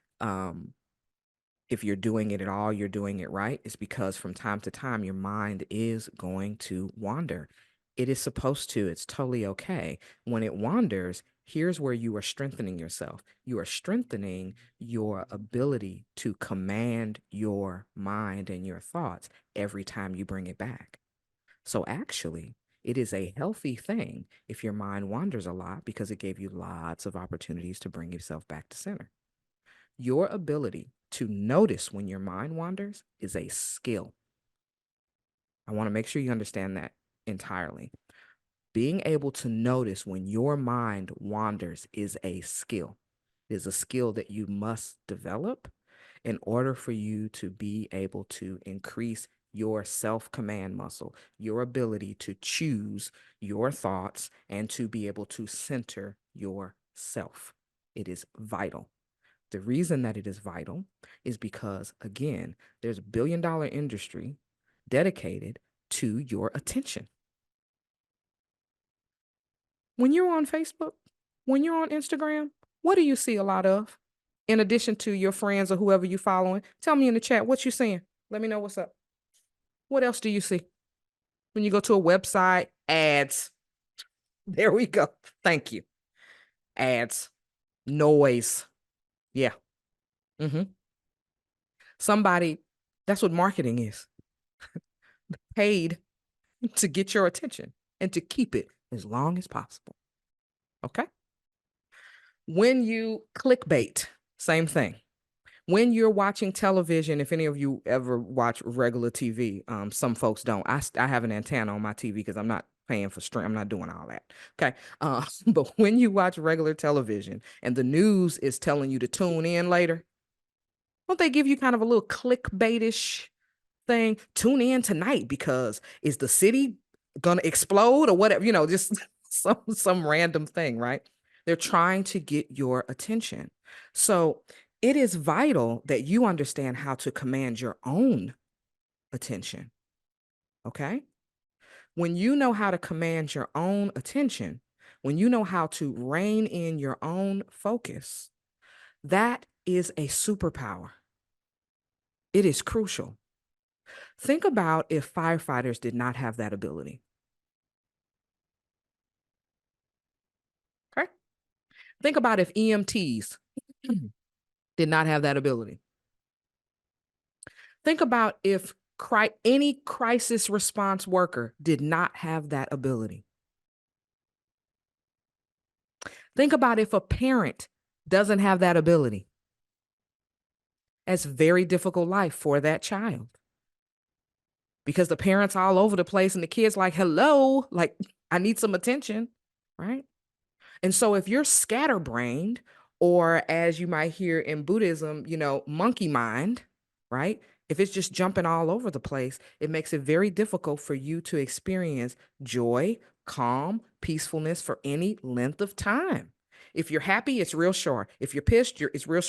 if you're doing it at all, you're doing it right, is because from time to time, your mind is going to wander. It is supposed to, it's totally okay. When it wanders, here's where you are strengthening yourself. You are strengthening your ability to command your mind and your thoughts every time you bring it back. So actually, it is a healthy thing if your mind wanders a lot because it gave you lots of opportunities to bring yourself back to center. Your ability to notice when your mind wanders is a skill. I want to make sure you understand that entirely. Being able to notice when your mind wanders is a skill. It is a skill that you must develop in order for you to be able to increase your self command muscle, your ability to choose your thoughts and to be able to center yourself. It is vital. The reason that it is vital is because, again, there's $1 billion industry dedicated to your attention. When you're on Facebook, when you're on Instagram, what do you see a lot of? In addition to your friends or whoever you're following, tell me in the chat what you're seeing. Let me know what's up. What else do you see? When you go to a website, ads. There we go. Thank you. Ads, noise. Yeah. Mm-hmm. Somebody, that's what marketing is. Paid to get your attention and to keep it as long as possible. Okay. When you clickbait, same thing. When you're watching television, if any of you ever watch regular TV, some folks don't. I have an antenna on my TV because I'm not paying for stream. I'm not doing all that. Okay. But when you watch regular television and the news is telling you to tune in later, don't they give you kind of a little clickbaitish thing? Tune in tonight because is the city gonna explode or whatever? Just some random thing, right? They're trying to get your attention. So it is vital that you understand how to command your own attention. Okay. When you know how to command your own attention, when you know how to rein in your own focus, that is a superpower. It is crucial. Think about if firefighters did not have that ability. Okay. Think about if EMTs did not have that ability. Think about if any crisis response worker did not have that ability. Think about if a parent doesn't have that ability. It's very difficult life for that child because the parents all over the place and the kids like, hello, like I need some attention, right? And so if you're scatterbrained, or as you might hear in Buddhism, monkey mind, right? If it's just jumping all over the place, it makes it very difficult for you to experience joy, calm, peacefulness for any length of time. If you're happy, it's real short. If you're pissed, it's real.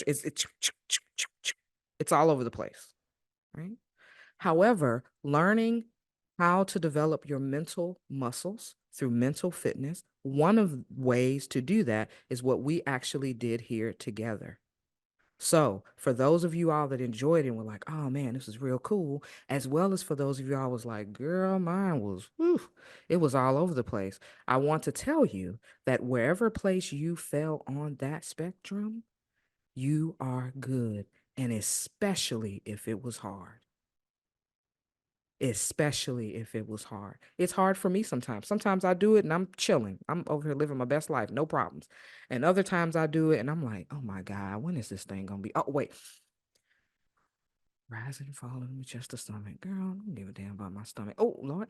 It's all over the place, right? However, learning how to develop your mental muscles through mental fitness, one of ways to do that is what we actually did here together. So for those of you all that enjoyed it and were like, oh man, this is real cool, as well as for those of you all was like, girl, mine was, whew, it was all over the place. I want to tell you that wherever place you fell on that spectrum, you are good. And especially if it was hard. especially if it was hard. It's hard for me sometimes. Sometimes I do it and I'm chilling. I'm over here living my best life, no problems. And other times I do it and I'm like, oh my God, when is this thing gonna be? Oh, wait. Rising and falling in my chest to stomach. Girl, I don't give a damn about my stomach. Oh, Lord.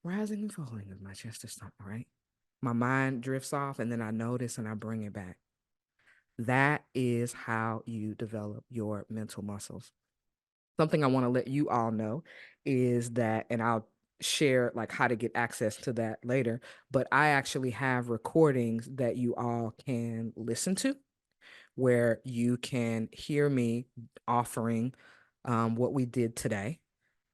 Rising and falling in my chest to stomach, right? My mind drifts off and then I notice and I bring it back. That is how you develop your mental muscles. Something I want to let you all know is that, and I'll share like how to get access to that later, but I actually have recordings that you all can listen to where you can hear me offering what we did today,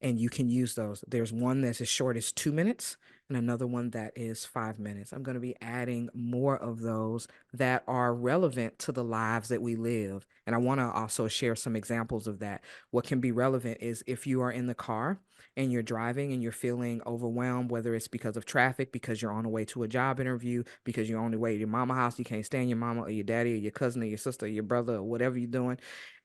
and you can use those. There's one that's as short as 2 minutes and another one that is 5 minutes. I'm going to be adding more of those that are relevant to the lives that we live. And I want to also share some examples of that. What can be relevant is if you are in the car and you're driving and you're feeling overwhelmed, whether it's because of traffic, because you're on the way to a job interview, because you're on the way to your mama house, you can't stand your mama or your daddy or your cousin or your sister or your brother or whatever you're doing,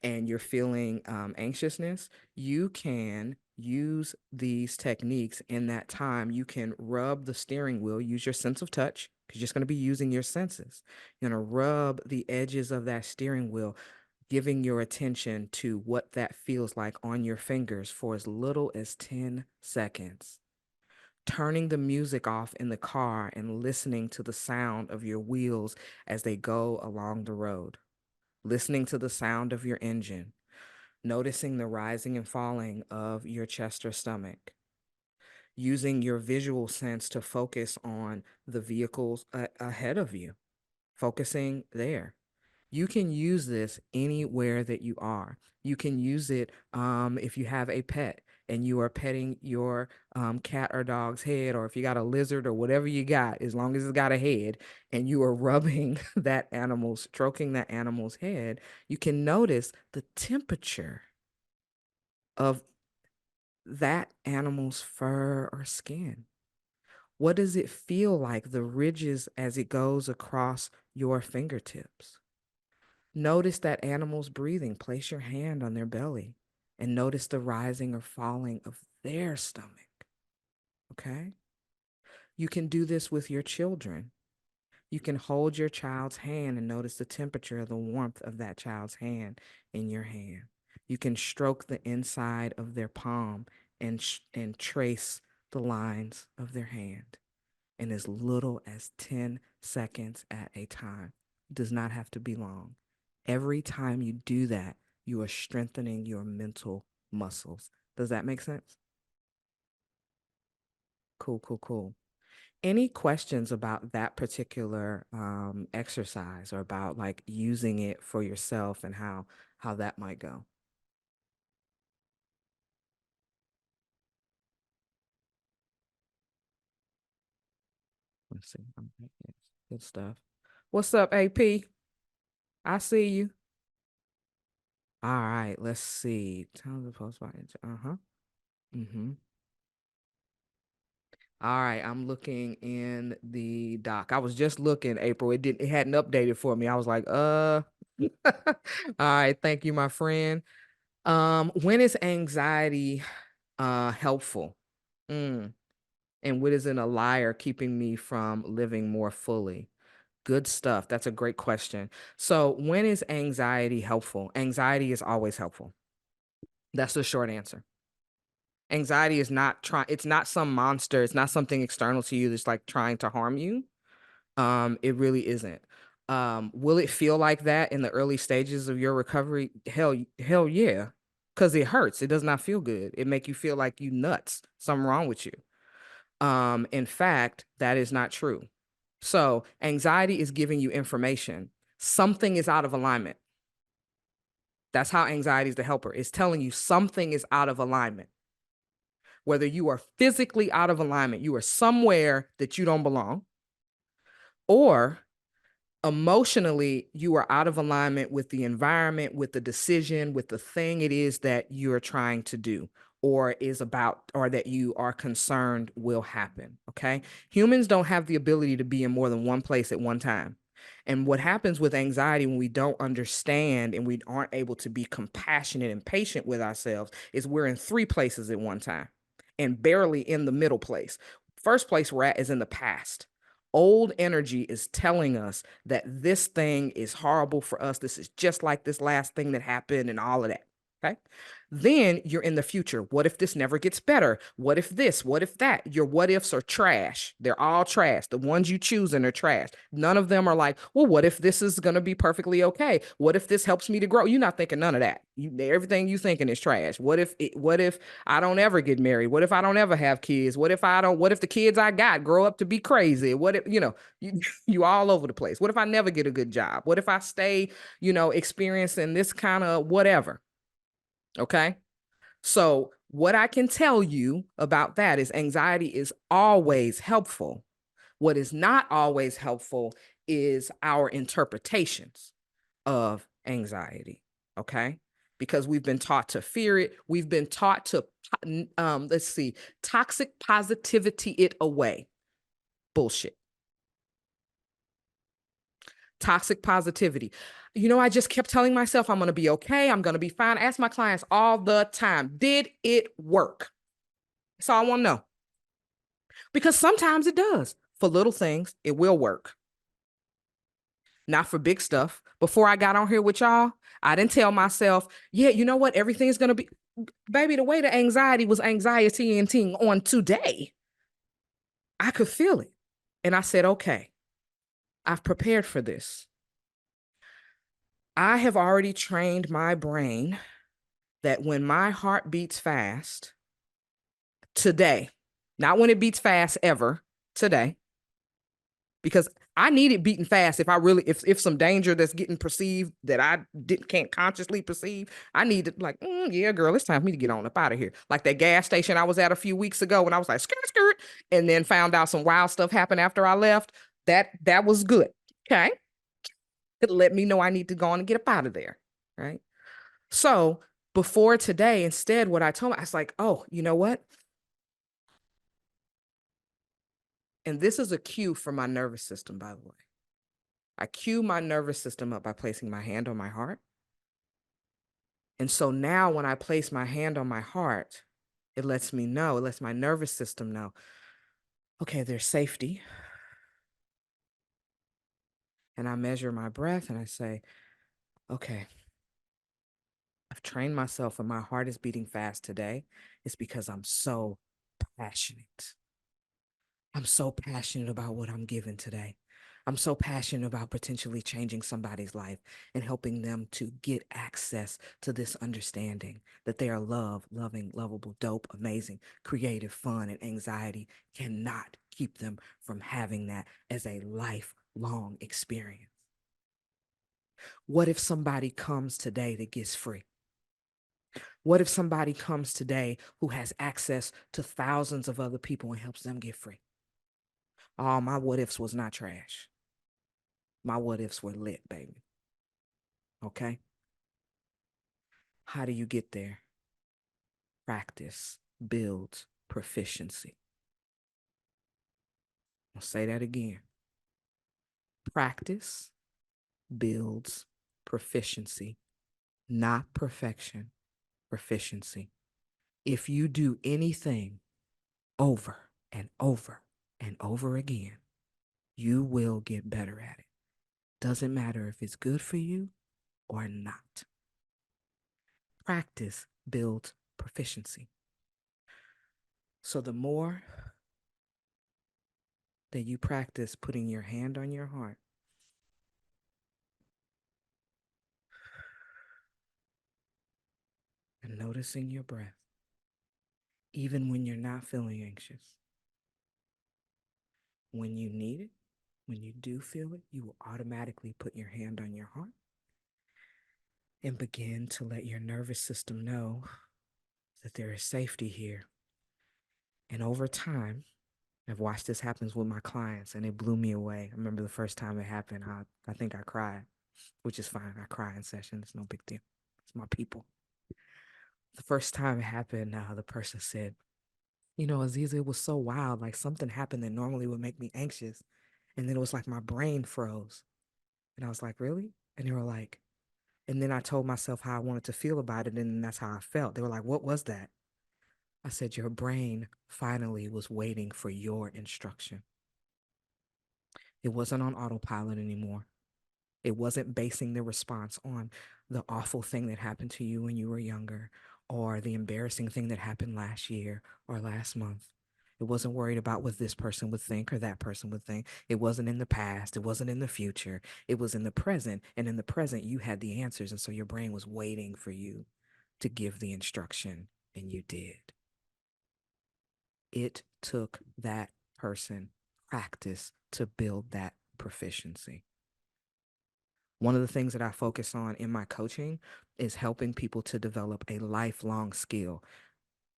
and you're feeling anxiousness, you can use these techniques in that time. You can rub the steering wheel, use your sense of touch, because you're just going to be using your senses. You're going to rub the edges of that steering wheel, giving your attention to what that feels like on your fingers for as little as 10 seconds. Turning the music off in the car and listening to the sound of your wheels as they go along the road. Listening to the sound of your engine. Noticing the rising and falling of your chest or stomach. Using your visual sense to focus on the vehicles ahead of you. Focusing there. You can use this anywhere that you are. You can use it if you have a pet and you are petting your cat or dog's head, or if you got a lizard or whatever you got, as long as it's got a head, and you are rubbing that animal, stroking that animal's head, you can notice the temperature of that animal's fur or skin. What does it feel like, the ridges as it goes across your fingertips? Notice that animal's breathing. Place your hand on their belly and notice the rising or falling of their stomach. Okay? You can do this with your children. You can hold your child's hand and notice the temperature of the warmth of that child's hand in your hand. You can stroke the inside of their palm and trace the lines of their hand in as little as 10 seconds at a time. It does not have to be long. Every time you do that, you are strengthening your mental muscles. Does that make sense? Cool, cool, cool. Any questions about that particular exercise, or about like using it for yourself and how that might go? Let's see. Okay, yes. Good stuff. What's up, AP? I see you. All right, let's see. Tons of post by uh-huh. Mm-hmm. All right, I'm looking in the doc. I was just looking, April. It hadn't updated for me. I was like, All right, thank you, my friend. When is anxiety helpful? Mm. And what is in a liar keeping me from living more fully? Good stuff. That's a great question. So, when is anxiety helpful? Anxiety is always helpful. That's the short answer. Anxiety is not trying, it's not some monster, it's not something external to you that's like trying to harm you. It really isn't. Will it feel like that in the early stages of your recovery? Hell yeah. Because it hurts. It does not feel good. It make you feel like you nuts, something wrong with you. In fact, that is not true. So anxiety is giving you information. Something is out of alignment. That's how anxiety is the helper. It's telling you something is out of alignment. Whether you are physically out of alignment, you are somewhere that you don't belong, or emotionally you are out of alignment with the environment, with the decision, with the thing it is that you're trying to do, or is about, or that you are concerned will happen. Okay. Humans don't have the ability to be in more than one place at one time. And what happens with anxiety when we don't understand and we aren't able to be compassionate and patient with ourselves is we're in three places at one time. and barely in the middle place. First place we're at is in the past. Old energy is telling us that this thing is horrible for us. This is just like this last thing that happened and all of that. Okay. Then you're in the future. What if this never gets better? What if this? What if that? Your what ifs are trash. They're all trash. The ones you choose and are trash. None of them are like, well, what if this is going to be perfectly okay? What if this helps me to grow? You're not thinking none of that. Everything you thinking is trash. What if I don't ever get married? What if I don't ever have kids? What if the kids I got grow up to be crazy? What if, you all over the place. What if I never get a good job? What if I stay, experiencing this kind of whatever? Okay. So what I can tell you about that is anxiety is always helpful. What is not always helpful is our interpretations of anxiety. Okay. Because we've been taught to fear it. We've been taught to, toxic positivity it away. Bullshit. Toxic positivity. I just kept telling myself I'm going to be okay. I'm going to be fine. I ask my clients all the time, did it work? That's all I want to know. Because sometimes it does. For little things, it will work. Not for big stuff. Before I got on here with y'all, I didn't tell myself, yeah, you know what? Everything's going to be, baby, the way the anxiety was anxiety and on today, I could feel it. And I said, okay, I've prepared for this. I have already trained my brain that when my heart beats fast today, not when it beats fast ever, today, because I need it beating fast. If some danger that's getting perceived that I can't consciously perceive, I need to yeah, girl, it's time for me to get on up out of here. Like that gas station I was at a few weeks ago when I was like, skirt, and then found out some wild stuff happened after I left. That was good. Okay. It let me know I need to go on and get up out of there. Right. So before today, instead, what I told me, I was like, oh, you know what? And this is a cue for my nervous system, by the way. I cue my nervous system up by placing my hand on my heart. And so now when I place my hand on my heart, it lets my nervous system know, okay, there's safety. And I measure my breath and I say, okay, I've trained myself and my heart is beating fast today. It's because I'm so passionate. I'm so passionate about what I'm giving today. I'm so passionate about potentially changing somebody's life and helping them to get access to this understanding that they are loving, lovable, dope, amazing, creative, fun, and anxiety cannot keep them from having that as a lifelong experience. What if somebody comes today that gets free? What if somebody comes today who has access to thousands of other people and helps them get free? Oh, my what ifs was not trash. My what ifs were lit, baby. Okay? How do you get there? Practice builds proficiency. I'll say that again. Practice builds proficiency, not perfection, proficiency. If you do anything over and over and over again, you will get better at it. Doesn't matter if it's good for you or not. Practice builds proficiency. So the more that you practice putting your hand on your heart and noticing your breath, even when you're not feeling anxious, when you need it, when you do feel it, you will automatically put your hand on your heart and begin to let your nervous system know that there is safety here. And over time, I've watched this happen with my clients and it blew me away. I remember the first time it happened, I think I cried, which is fine. I cry in session. It's no big deal. It's my people. The first time it happened, the person said, Aziza, it was so wild. Like something happened that normally would make me anxious. And then it was like my brain froze. And I was like, really? And they were like, and then I told myself how I wanted to feel about it. And that's how I felt. They were like, what was that? I said, your brain finally was waiting for your instruction. It wasn't on autopilot anymore. It wasn't basing the response on the awful thing that happened to you when you were younger, or the embarrassing thing that happened last year or last month. It wasn't worried about what this person would think or that person would think. It wasn't in the past. It wasn't in the future. It was in the present. And in the present, you had the answers. And so your brain was waiting for you to give the instruction, and you did. It took that person practice to build that proficiency. One of the things that I focus on in my coaching is helping people to develop a lifelong skill.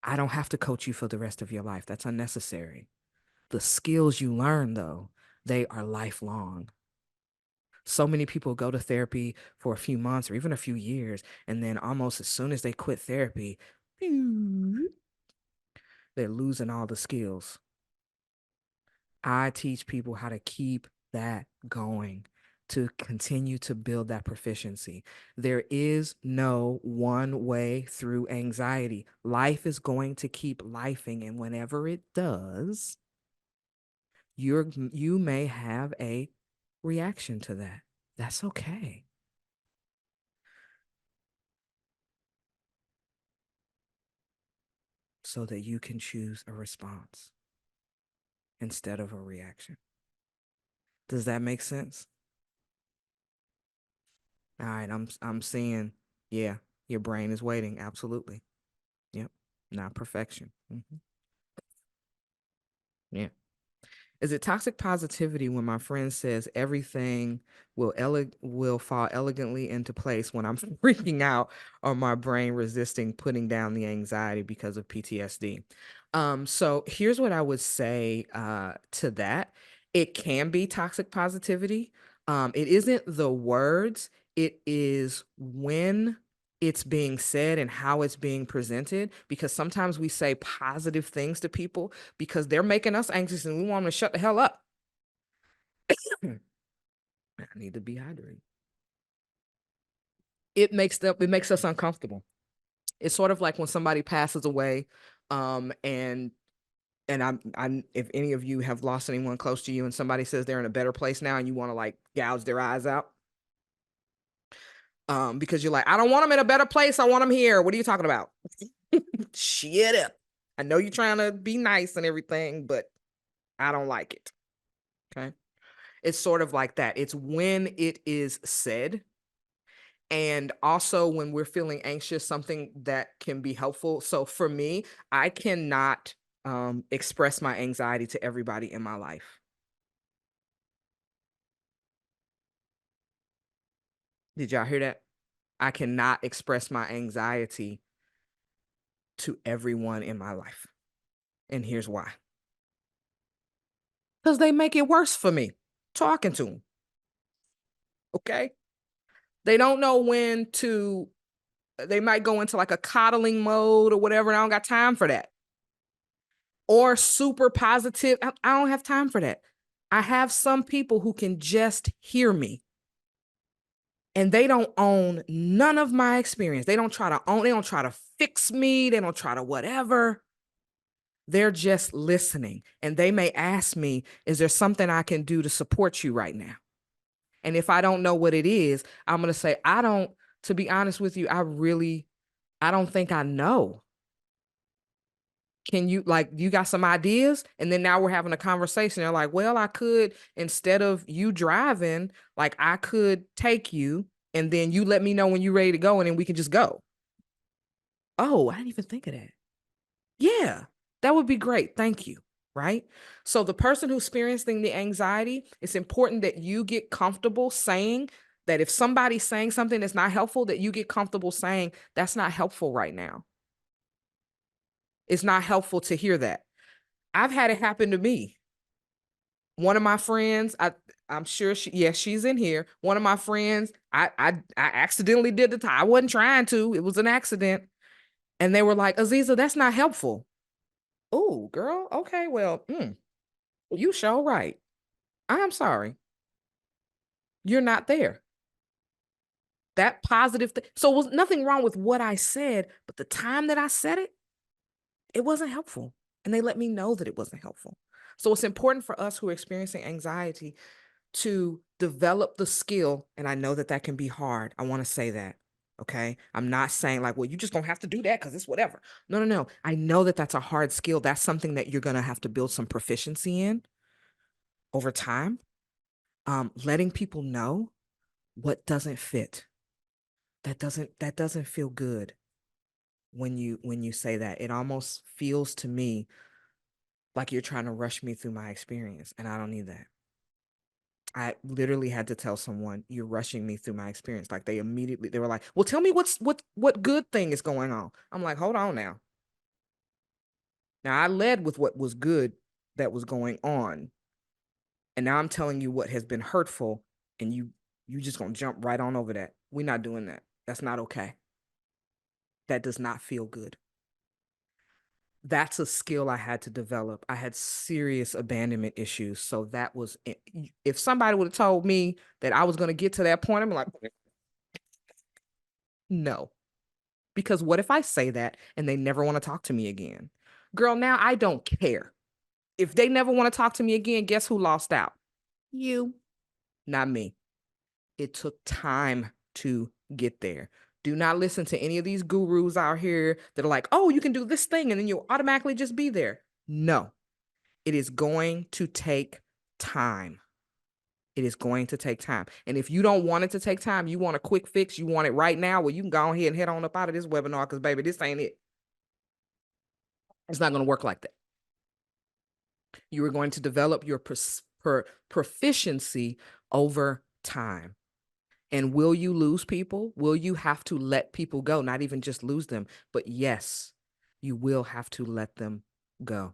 I don't have to coach you for the rest of your life. That's unnecessary. The skills you learn, though, they are lifelong. So many people go to therapy for a few months or even a few years, and then almost as soon as they quit therapy, they're losing all the skills. I teach people how to keep that going, to continue to build that proficiency. There is no one way through anxiety. Life is going to keep lifing, and whenever it does, you may have a reaction to that. That's okay. So that you can choose a response instead of a reaction. Does that make sense? All right, I'm seeing, yeah, your brain is waiting. Absolutely. Yep. Not perfection. Yeah. Is it toxic positivity when my friend says everything will fall elegantly into place when I'm freaking out or my brain resisting putting down the anxiety because of PTSD? So here's what I would say to that. It can be toxic positivity. It isn't the words, it is when it's being said and how it's being presented, because sometimes we say positive things to people because they're making us anxious and we want them to shut the hell up. I need to be hydrated. It makes us uncomfortable. It's sort of like when somebody passes away, and I'm if any of you have lost anyone close to you and somebody says they're in a better place now and you want to like gouge their eyes out, because you're like, I don't want them in a better place, I want them here. What are you talking about? Shit up. I know you're trying to be nice and everything, but I don't like it. Okay. It's sort of like that. It's when it is said. And also when we're feeling anxious, something that can be helpful. So for me, I cannot express my anxiety to everybody in my life. Did y'all hear that? I cannot express my anxiety to everyone in my life. And here's why. Because they make it worse for me talking to them. Okay. They don't know when to, they might go into like a coddling mode or whatever. And I don't got time for that. Or super positive. I don't have time for that. I have some people who can just hear me and they don't own none of my experience. They don't try to fix me. They don't try to whatever. They're just listening. And they may ask me, is there something I can do to support you right now? And if I don't know what it is, I'm going to say, to be honest with you, I don't think I know. Can you, like, you got some ideas? And then now we're having a conversation. They're like, well, I could, instead of you driving, like I could take you and then you let me know when you're ready to go and then we can just go. Oh, I didn't even think of that. Yeah, that would be great. Thank you. Right. So the person who's experiencing the anxiety, it's important that you get comfortable saying that if somebody's saying something that's not helpful, that you get comfortable saying that's not helpful right now. It's not helpful to hear that. I've had it happen to me. One of my friends, I'm sure she's in here. One of my friends, I accidentally did the time. I wasn't trying to. It was an accident. And they were like, Aziza, that's not helpful. Oh, girl. Okay, well, you sure right. I'm sorry. You're not there. That positive thing. So was nothing wrong with what I said, but the time that I said it, It wasn't helpful. And they let me know that it wasn't helpful. So it's important for us who are experiencing anxiety to develop the skill. And I know that that can be hard. I want to say that. Okay. I'm not saying like, well, you just gonna have to do that because it's whatever. No, no, no. I know that that's a hard skill. That's something that you're going to have to build some proficiency in over time. Letting people know what doesn't fit. That doesn't feel good when you say that. It almost feels to me like you're trying to rush me through my experience, and I don't need that. I literally had to tell someone, you're rushing me through my experience. Like they were like, well, tell me what good thing is going on. I'm like, hold on now. Now I led with what was good that was going on. And now I'm telling you what has been hurtful, and you just gonna jump right on over that. We're not doing that. That's not okay. That does not feel good. That's a skill I had to develop. I had serious abandonment issues. So that was, if somebody would have told me that I was going to get to that point, I'm like, no. Because what if I say that and they never want to talk to me again? Girl, now I don't care. If they never want to talk to me again, guess who lost out? You, not me. It took time to get there. Do not listen to any of these gurus out here that are like, oh, you can do this thing and then you'll automatically just be there. No, it is going to take time. It is going to take time. And if you don't want it to take time, you want a quick fix, you want it right now, well, you can go ahead and head on up out of this webinar because, baby, this ain't it. It's not going to work like that. You are going to develop your proficiency over time. And will you lose people? Will you have to let people go? Not even just lose them, but yes, you will have to let them go.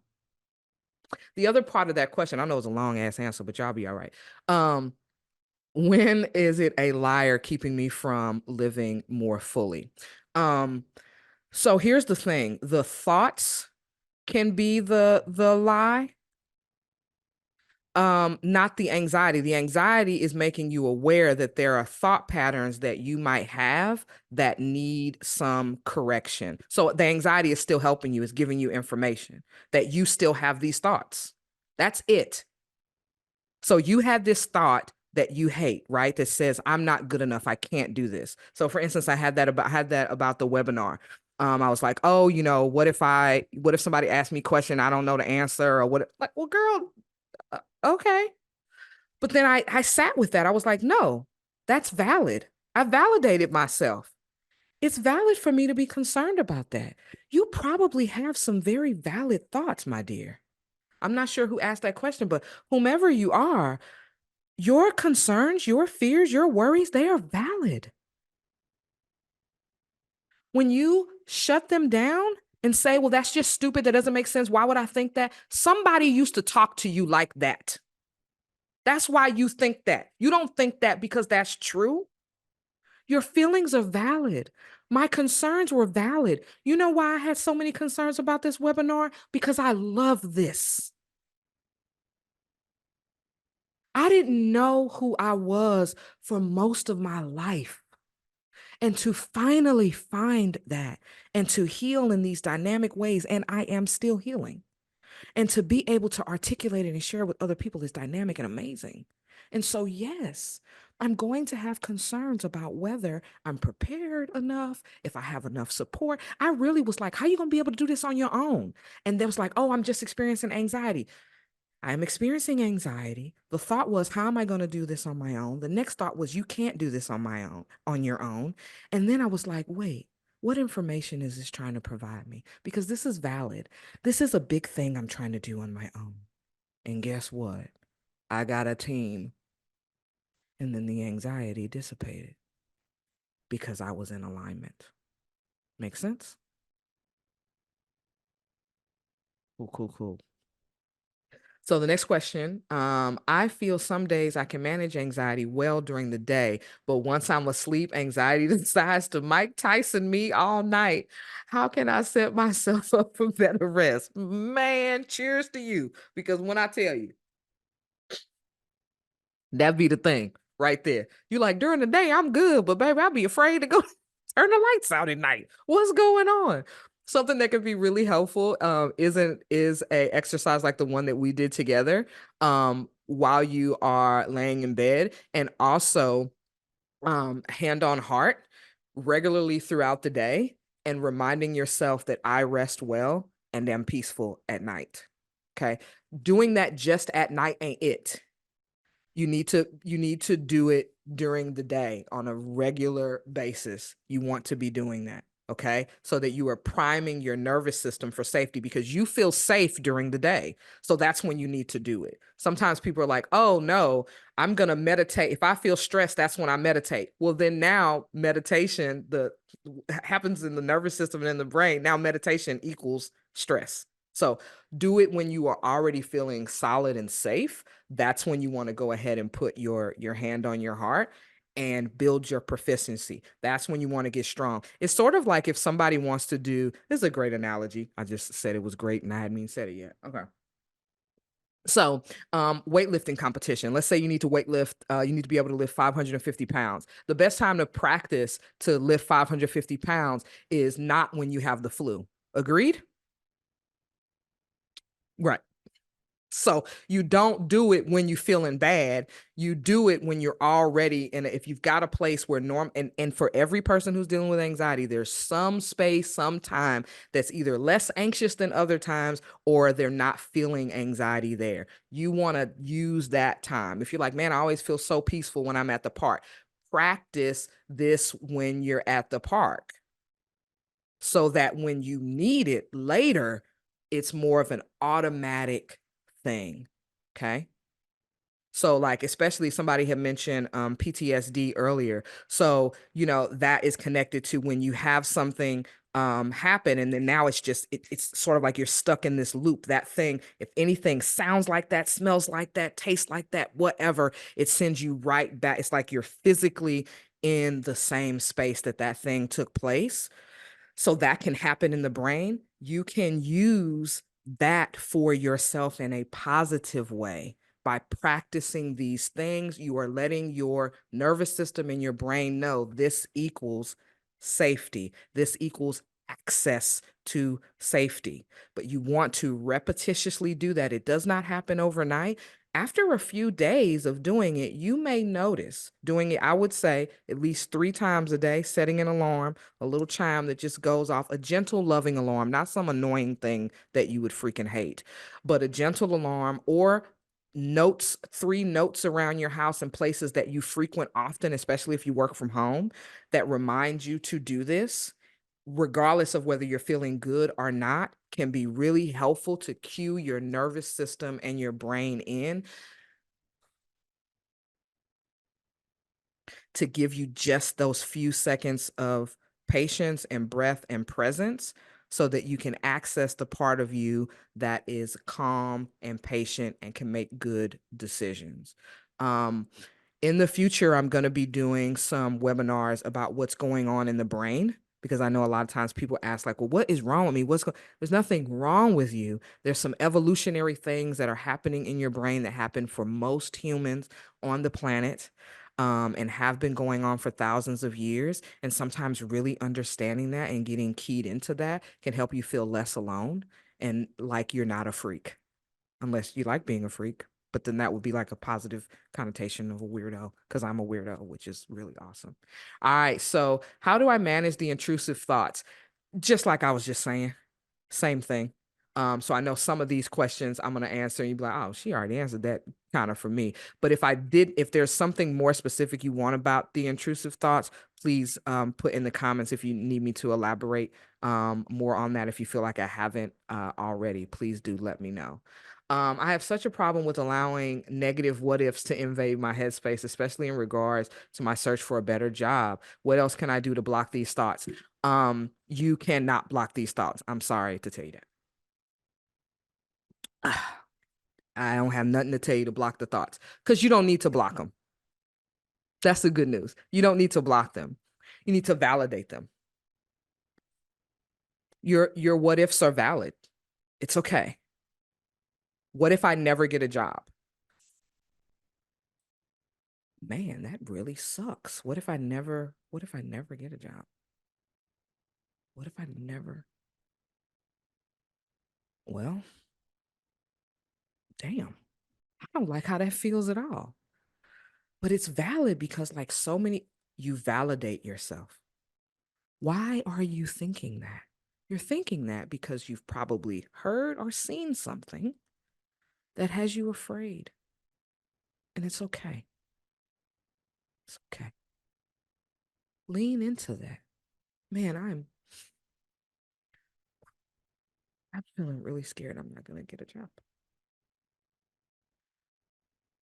The other part of that question, I know it's a long ass answer, but y'all be all right. When is it a liar keeping me from living more fully? So here's the thing. The thoughts can be the lie. Not the anxiety. The anxiety is making you aware that there are thought patterns that you might have that need some correction. So the anxiety is still helping you, it's giving you information that you still have these thoughts. That's it. So you had this thought that you hate, right? That says, I'm not good enough. I can't do this. So for instance, I had that about the webinar. I was like, oh, what if somebody asked me a question, I don't know the answer, or what? Like, well, girl, okay. But then I sat with that. I was like, no, that's valid. I validated myself. It's valid for me to be concerned about that. You probably have some very valid thoughts, my dear. I'm not sure who asked that question, but whomever you are, your concerns, your fears, your worries, they are valid. When you shut them down and say, well, that's just stupid, that doesn't make sense, why would I think that? Somebody used to talk to you like that. That's why you think that. You don't think that because that's true. Your feelings are valid. My concerns were valid. You know why I had so many concerns about this webinar? Because I love this. I didn't know who I was for most of my life. And to finally find that and to heal in these dynamic ways, and I am still healing, and to be able to articulate it and share with other people is dynamic and amazing. And so, yes, I'm going to have concerns about whether I'm prepared enough, if I have enough support. I really was like, how are you going to be able to do this on your own? And there was like, oh, I'm just experiencing anxiety. I'm experiencing anxiety. The thought was, how am I going to do this on my own? The next thought was, you can't do this on your own. And then I was like, wait, what information is this trying to provide me? Because this is valid. This is a big thing I'm trying to do on my own. And guess what? I got a team. And then the anxiety dissipated because I was in alignment. Make sense? Cool, cool, cool. So the next question, I feel some days I can manage anxiety well during the day, but once I'm asleep, anxiety decides to Mike Tyson me all night. How can I set myself up for better rest? Man, cheers to you. Because when I tell you, that'd be the thing right there. You like, during the day, I'm good, but baby, I'll be afraid to go turn the lights out at night. What's going on? Something that could be really helpful is a exercise like the one that we did together while you are laying in bed, and also hand on heart regularly throughout the day, and reminding yourself that I rest well and am peaceful at night. Okay. Doing that just at night ain't it. You need to do it during the day on a regular basis. You want to be doing that, okay? So that you are priming your nervous system for safety, because you feel safe during the day. So that's when you need to do it. Sometimes people are like, "Oh no, I'm going to meditate. If I feel stressed, that's when I meditate." Well, then now meditation the happens in the nervous system and in the brain. Now meditation equals stress. So do it when you are already feeling solid and safe. That's when you want to go ahead and put your hand on your heart and build your proficiency. That's when you want to get strong. It's sort of like if somebody wants to do, this is a great analogy. I just said it was great and I hadn't even said it yet. Okay. So, weightlifting competition. Let's say you need to weightlift, you need to be able to lift 550 pounds. The best time to practice to lift 550 pounds is not when you have the flu. Agreed? Right. So you don't do it when you're feeling bad. You do it when you're already in if you've got a place where and for every person who's dealing with anxiety, there's some space, some time that's either less anxious than other times, or they're not feeling anxiety there. You want to use that time. If you're like, man, I always feel so peaceful when I'm at the park, practice this when you're at the park, so that when you need it later, it's more of an automatic thing. Okay. So, like, especially somebody had mentioned PTSD earlier. So, that is connected to when you have something happen, and then now it's sort of like you're stuck in this loop. That thing, if anything sounds like that, smells like that, tastes like that, whatever, it sends you right back. It's like you're physically in the same space that thing took place. So that can happen in the brain. You can use that for yourself in a positive way by practicing these things. You are letting your nervous system and your brain know this equals safety. This equals access to safety. But you want to repetitiously do that. It does not happen overnight. After a few days of doing it, you may notice doing it, I would say, at least 3 times a day, setting an alarm, a little chime that just goes off, a gentle, loving alarm, not some annoying thing that you would freaking hate, but a gentle alarm, or notes, 3 notes around your house and places that you frequent often, especially if you work from home, that remind you to do this, regardless of whether you're feeling good or not, can be really helpful to cue your nervous system and your brain in to give you just those few seconds of patience and breath and presence, so that you can access the part of you that is calm and patient and can make good decisions. Um, in the future, I'm going to be doing some webinars about what's going on in the brain, because I know a lot of times people ask, like, well, what is wrong with me? There's nothing wrong with you. There's some evolutionary things that are happening in your brain that happen for most humans on the planet, and have been going on for thousands of years. And sometimes really understanding that and getting keyed into that can help you feel less alone and like you're not a freak, unless you like being a freak. But then that would be like a positive connotation of a weirdo, because I'm a weirdo, which is really awesome. All right. So, how do I manage the intrusive thoughts? Just like I was just saying, same thing. So I know some of these questions I'm going to answer and you'd be like, oh, she already answered that kind of for me. But if there's something more specific you want about the intrusive thoughts, please put in the comments if you need me to elaborate more on that. If you feel like I haven't already, please do let me know. I have such a problem with allowing negative what ifs to invade my headspace, especially in regards to my search for a better job. What else can I do to block these thoughts? You cannot block these thoughts. I'm sorry to tell you that. I don't have nothing to tell you to block the thoughts, because you don't need to block them. That's the good news. You don't need to block them. You need to validate them. Your what ifs are valid. It's okay. What if I never get a job? Man, that really sucks. What if I never get a job? What if I never Well, damn, I don't like how that feels at all. But it's valid because, like so many, you validate yourself. Why are you thinking that? You're thinking that because you've probably heard or seen something that has you afraid. And it's okay. It's okay. Lean into that. Man, I'm feeling really scared I'm not gonna get a job.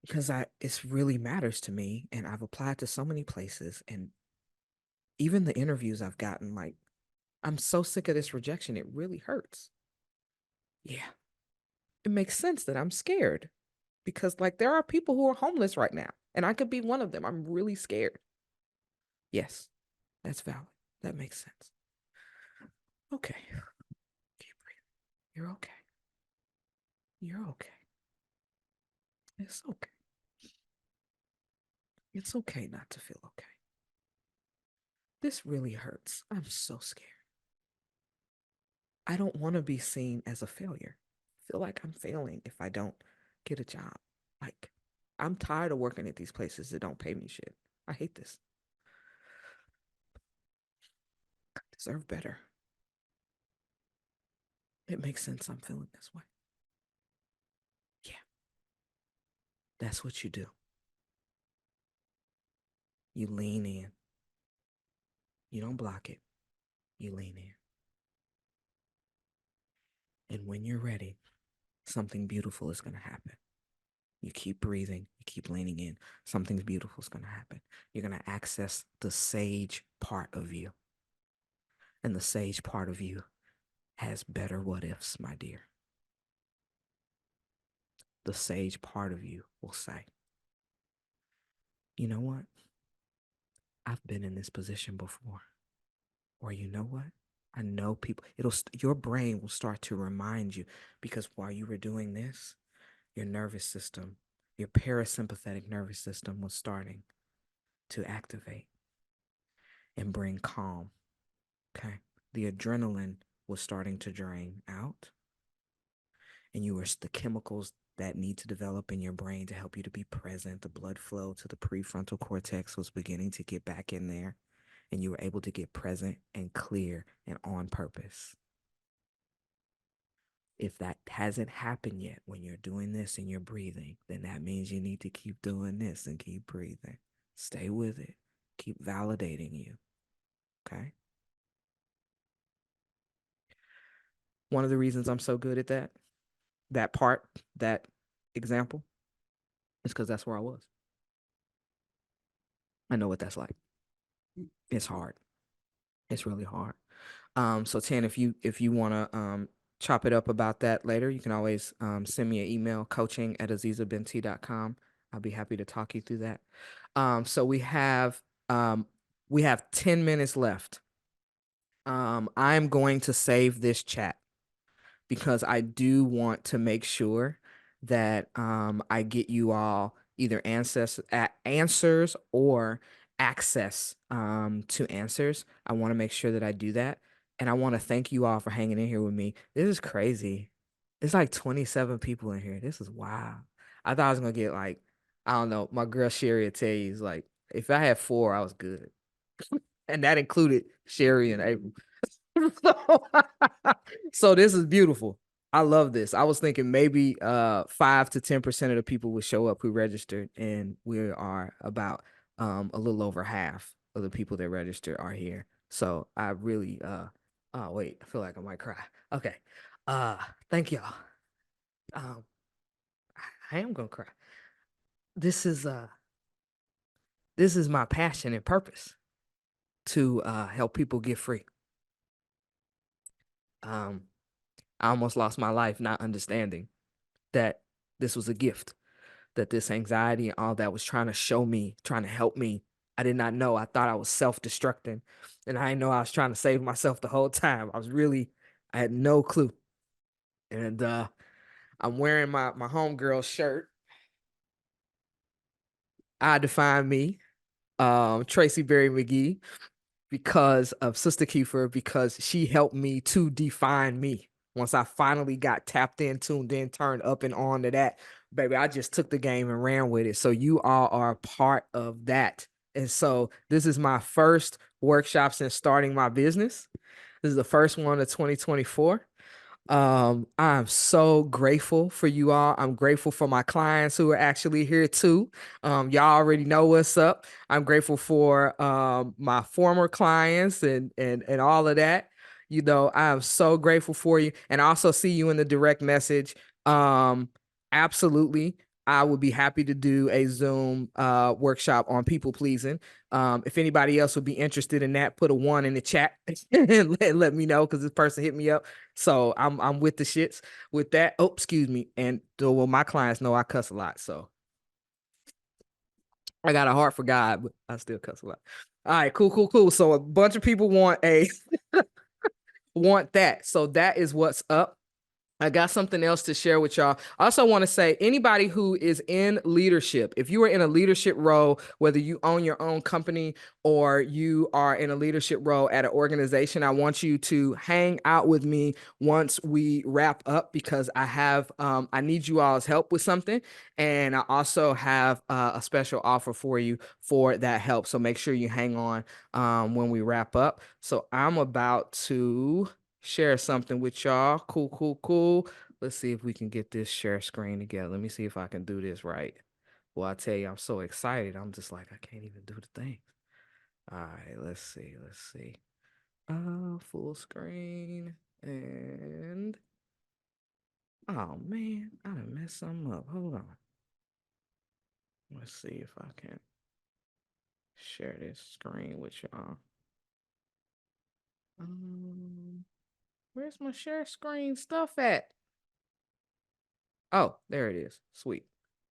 Because it really matters to me, and I've applied to so many places, and even the interviews I've gotten, like, I'm so sick of this rejection, it really hurts. Yeah. It makes sense that I'm scared because, like, there are people who are homeless right now, and I could be one of them. I'm really scared. Yes, that's valid. That makes sense. Okay. Keep breathing. You're okay. You're okay. It's okay. It's okay not to feel okay. This really hurts. I'm so scared. I don't want to be seen as a failure. I feel like I'm failing if I don't get a job. Like, I'm tired of working at these places that don't pay me shit. I hate this. I deserve better. It makes sense I'm feeling this way. Yeah, that's what you do. You lean in. You don't block it. You lean in. And when you're ready, something beautiful is going to happen. You keep breathing, you keep leaning in. Something beautiful is going to happen. You're going to access the sage part of you. And the sage part of you has better what ifs, my dear. The sage part of you will say, you know what? I've been in this position before. Or you know what? I know people, your brain will start to remind you because while you were doing this, your nervous system, your parasympathetic nervous system was starting to activate and bring calm. Okay. The adrenaline was starting to drain out, and the chemicals that need to develop in your brain to help you to be present, the blood flow to the prefrontal cortex was beginning to get back in there, and you were able to get present and clear and on purpose. If that hasn't happened yet when you're doing this and you're breathing, then that means you need to keep doing this and keep breathing. Stay with it. Keep validating you. Okay. One of the reasons I'm so good at that part, that example, is because that's where I was. I know what that's like. It's hard. It's really hard. So Tan, if you want to chop it up about that later, you can always send me an email, coaching@azizabinti.com. I'll be happy to talk you through that. So we have 10 minutes left. I'm going to save this chat because I do want to make sure that I get you all either answers or access to answers. I want to make sure that I do that. And I want to thank you all for hanging in here with me. This is crazy. It's like 27 people in here. This is wild. I thought I was gonna get like, I don't know, my girl Sherry will tell you, is like, if I had 4, I was good. And that included Sherry and April. so, so this is beautiful. I love this. I was thinking maybe 5 to 10% of the people would show up who registered, and we are about a little over half of the people that registered are here. So I really oh wait, I feel like I might cry. Okay. Thank y'all. Um I am gonna cry. This is my passion and purpose to help people get free. Um I almost lost my life not understanding that this was a gift, that this anxiety and all that was trying to show me, trying to help me. I did not know. I thought I was self-destructing, and I didn't know I was trying to save myself the whole time. I had no clue. And I'm wearing my homegirl shirt. I define me, Tracy Berry McGee, because of Sister Kiefer, because she helped me to define me. Once I finally got tapped in, tuned in, turned up and on to that, baby, I just took the game and ran with it. So you all are a part of that. And so this is my first workshop since starting my business. This is the first one of 2024. I'm so grateful for you all. I'm grateful for my clients who are actually here too. Y'all already know what's up. I'm grateful for my former clients and all of that. You know, I am so grateful for you, and I also see you in the direct message. Absolutely. I would be happy to do a Zoom workshop on people pleasing. If anybody else would be interested in that, put a 1 in the chat and let me know, because this person hit me up. So I'm with the shits with that. Oh, excuse me. And well, my clients know I cuss a lot, so I got a heart for God, but I still cuss a lot. All right, cool. So a bunch of people want want that. So that is what's up. I got something else to share with y'all. I also want to say, anybody who is in leadership, if you are in a leadership role, whether you own your own company or you are in a leadership role at an organization, I want you to hang out with me once we wrap up, because I need you all's help with something. And I also have a special offer for you for that help. So make sure you hang on when we wrap up. So I'm about to share something with y'all. Cool. Let's see if we can get this share screen together. Let me see if I can do this right. Well, I tell you, I'm so excited. I'm just like, I can't even do the thing. All right, let's see. Full screen. And oh man, I done messed something up. Hold on. Let's see if I can share this screen with y'all. Where's my share screen stuff at? Oh, there it is. Sweet.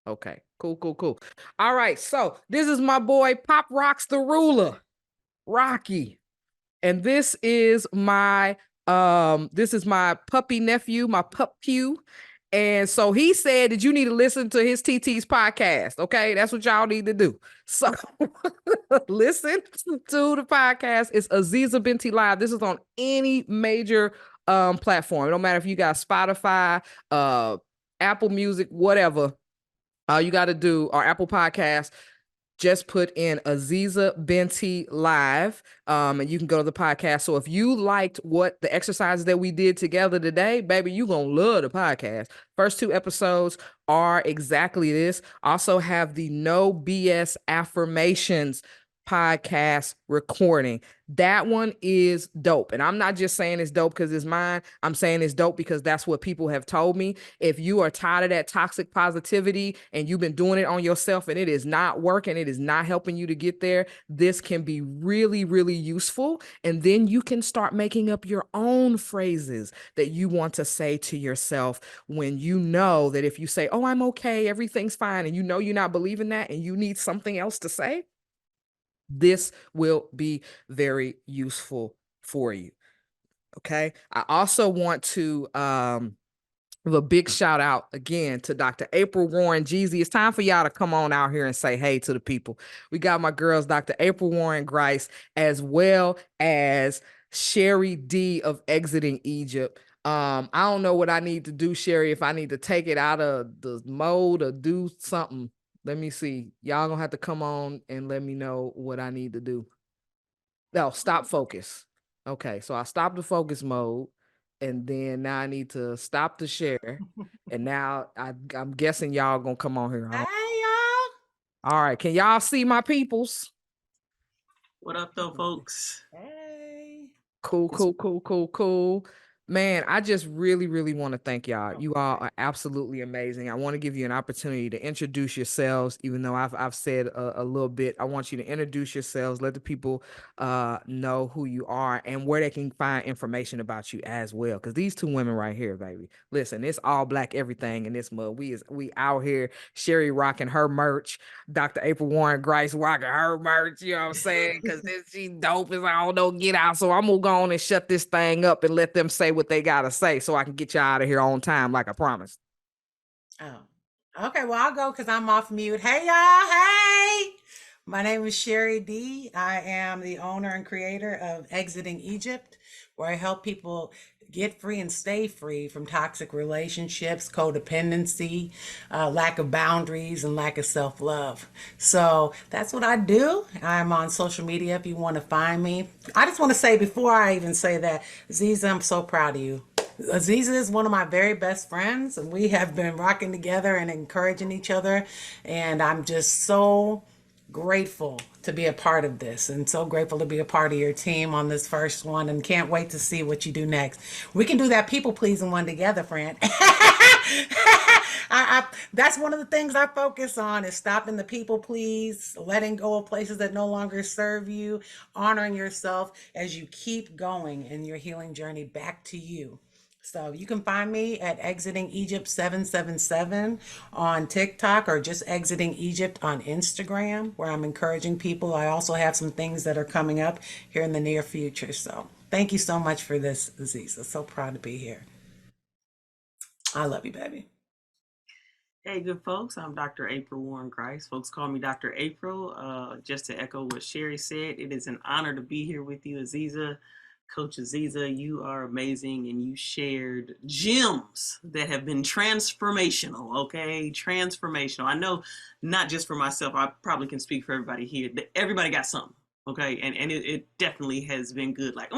Okay, cool. All right, so this is my boy Pop Rocks the Ruler, Rocky. And this is my puppy nephew, my pup Pew. And so he said that you need to listen to his TT's podcast. Okay, that's what y'all need to do. So listen to the podcast. It's Aziza Binti Live. This is on any major platform. It don't matter if you got Spotify, Apple Music, whatever. All you got to do, or Apple Podcasts, just put in Aziza Binti Live, and you can go to the podcast. So if you liked what the exercises that we did together today, baby, you gonna love the podcast. First 2 episodes are exactly this. Also have the No BS Affirmations podcast recording. That one is dope. And I'm not just saying it's dope because it's mine. I'm saying it's dope because that's what people have told me. If you are tired of that toxic positivity and you've been doing it on yourself and it is not working, it is not helping you to get there, this can be really, really useful. And then you can start making up your own phrases that you want to say to yourself when you know that if you say, oh, I'm okay, everything's fine, and you know you're not believing that and you need something else to say, this will be very useful for you. Okay. I also want to give a big shout out again to Dr. April Warren Jeezy. It's time for y'all to come on out here and say hey to the people. We got my girls, Dr. April Warren Grice, as well as Sherry D of Exiting Egypt. I don't know what I need to do, Sherry, if I need to take it out of the mode or do something. Let me see. Y'all gonna have to come on and let me know what I need to do. No, stop focus. Okay, so I stopped the focus mode, and then now I need to stop the share. And now I'm guessing y'all gonna come on here. Hey, y'all. All right, can y'all see my peoples? What up, though, folks? Hey. Cool. Man, I just really, really want to thank y'all. You all are absolutely amazing. I want to give you an opportunity to introduce yourselves, even though I've said a little bit. I want you to introduce yourselves, let the people know who you are and where they can find information about you as well. Because these 2 women right here, baby, listen, it's all black everything in this mug. We out here, Sherry rocking her merch, Dr. April Warren Grice rocking her merch, you know what I'm saying? Because she's dope as I don't know, get out. So I'm gonna go on and shut this thing up and let them say what they gotta say so I can get you out of here on time, like I promised. Oh, okay. Well, I'll go because I'm off mute. Hey, y'all. Hey. My name is Sherry D. I am the owner and creator of Exiting Egypt, where I help people get free and stay free from toxic relationships, codependency, lack of boundaries, and lack of self love. So that's what I do. I'm on social media if you want to find me. I just want to say before I even say that, Ziza, I'm so proud of you. Aziza is one of my very best friends, and we have been rocking together and encouraging each other. And I'm just so grateful to be a part of this and so grateful to be a part of your team on this first one and can't wait to see what you do next. We can do that people pleasing one together, friend. That's one of the things I focus on is stopping the people please, letting go of places that no longer serve you, honoring yourself as you keep going in your healing journey back to you. So you can find me at Exiting Egypt 777 on TikTok or just Exiting Egypt on Instagram, where I'm encouraging people. I also have some things that are coming up here in the near future. So thank you so much for this, Aziza. So proud to be here. I love you, baby. Hey, good folks. I'm Dr. April Warren Grice. Folks call me Dr. April. Just to echo what Sherry said, it is an honor to be here with you, Aziza. Coach Aziza, you are amazing, and you shared gems that have been transformational, okay? Transformational. I know not just for myself, I probably can speak for everybody here, that everybody got something, okay? And it definitely has been good. Like,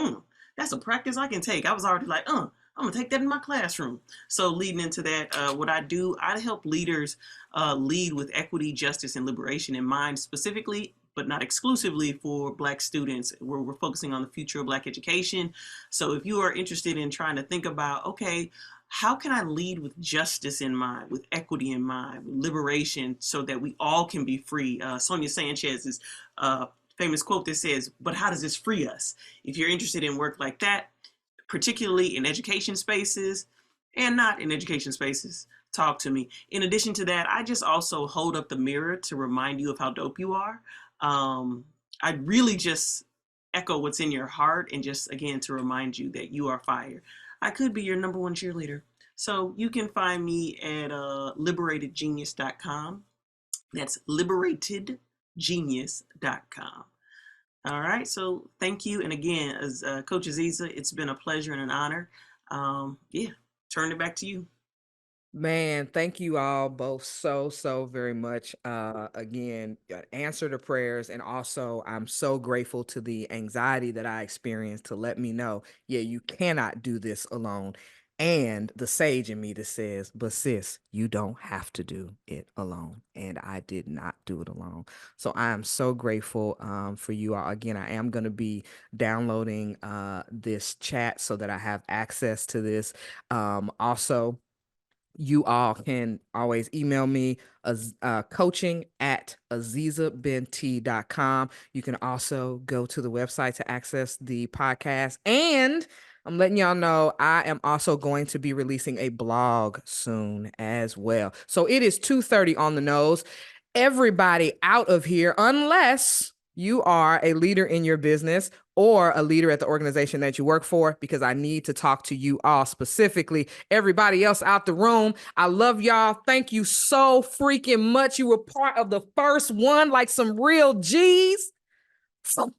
that's a practice I can take. I was already like, I'm gonna take that in my classroom. So leading into that, what I do, I help leaders lead with equity, justice, and liberation in mind, specifically but not exclusively for Black students, where we're focusing on the future of Black education. So if you are interested in trying to think about, okay, how can I lead with justice in mind, with equity in mind, with liberation, so that we all can be free? Sonia Sanchez's famous quote that says, but how does this free us? If you're interested in work like that, particularly in education spaces and not in education spaces, talk to me. In addition to that, I just also hold up the mirror to remind you of how dope you are. I really just echo what's in your heart and just, again, to remind you that you are fire. I could be your number one cheerleader. So you can find me at liberatedgenius.com. That's liberatedgenius.com. All right. So thank you. And again, as Coach Aziza, it's been a pleasure and an honor. Turn it back to you. Man, thank you all both so very much. Again, answer the prayers, and also I'm so grateful to the anxiety that I experienced to let me know, yeah, you cannot do this alone. And the sage in me that says, but sis, you don't have to do it alone. And I did not do it alone. So I am so grateful for you all. Again, I am going to be downloading this chat so that I have access to this. Also, you all can always email me coaching at azizabent.com. You can also go to the website to access the podcast. And I'm letting y'all know I am also going to be releasing a blog soon as well. So it is 2:30 on the nose. Everybody out of here, unless you are a leader in your business or a leader at the organization that you work for, because I need to talk to you all specifically. Everybody else out the room, I love y'all. Thank you so freaking much. You were part of the first one, like some real G's. So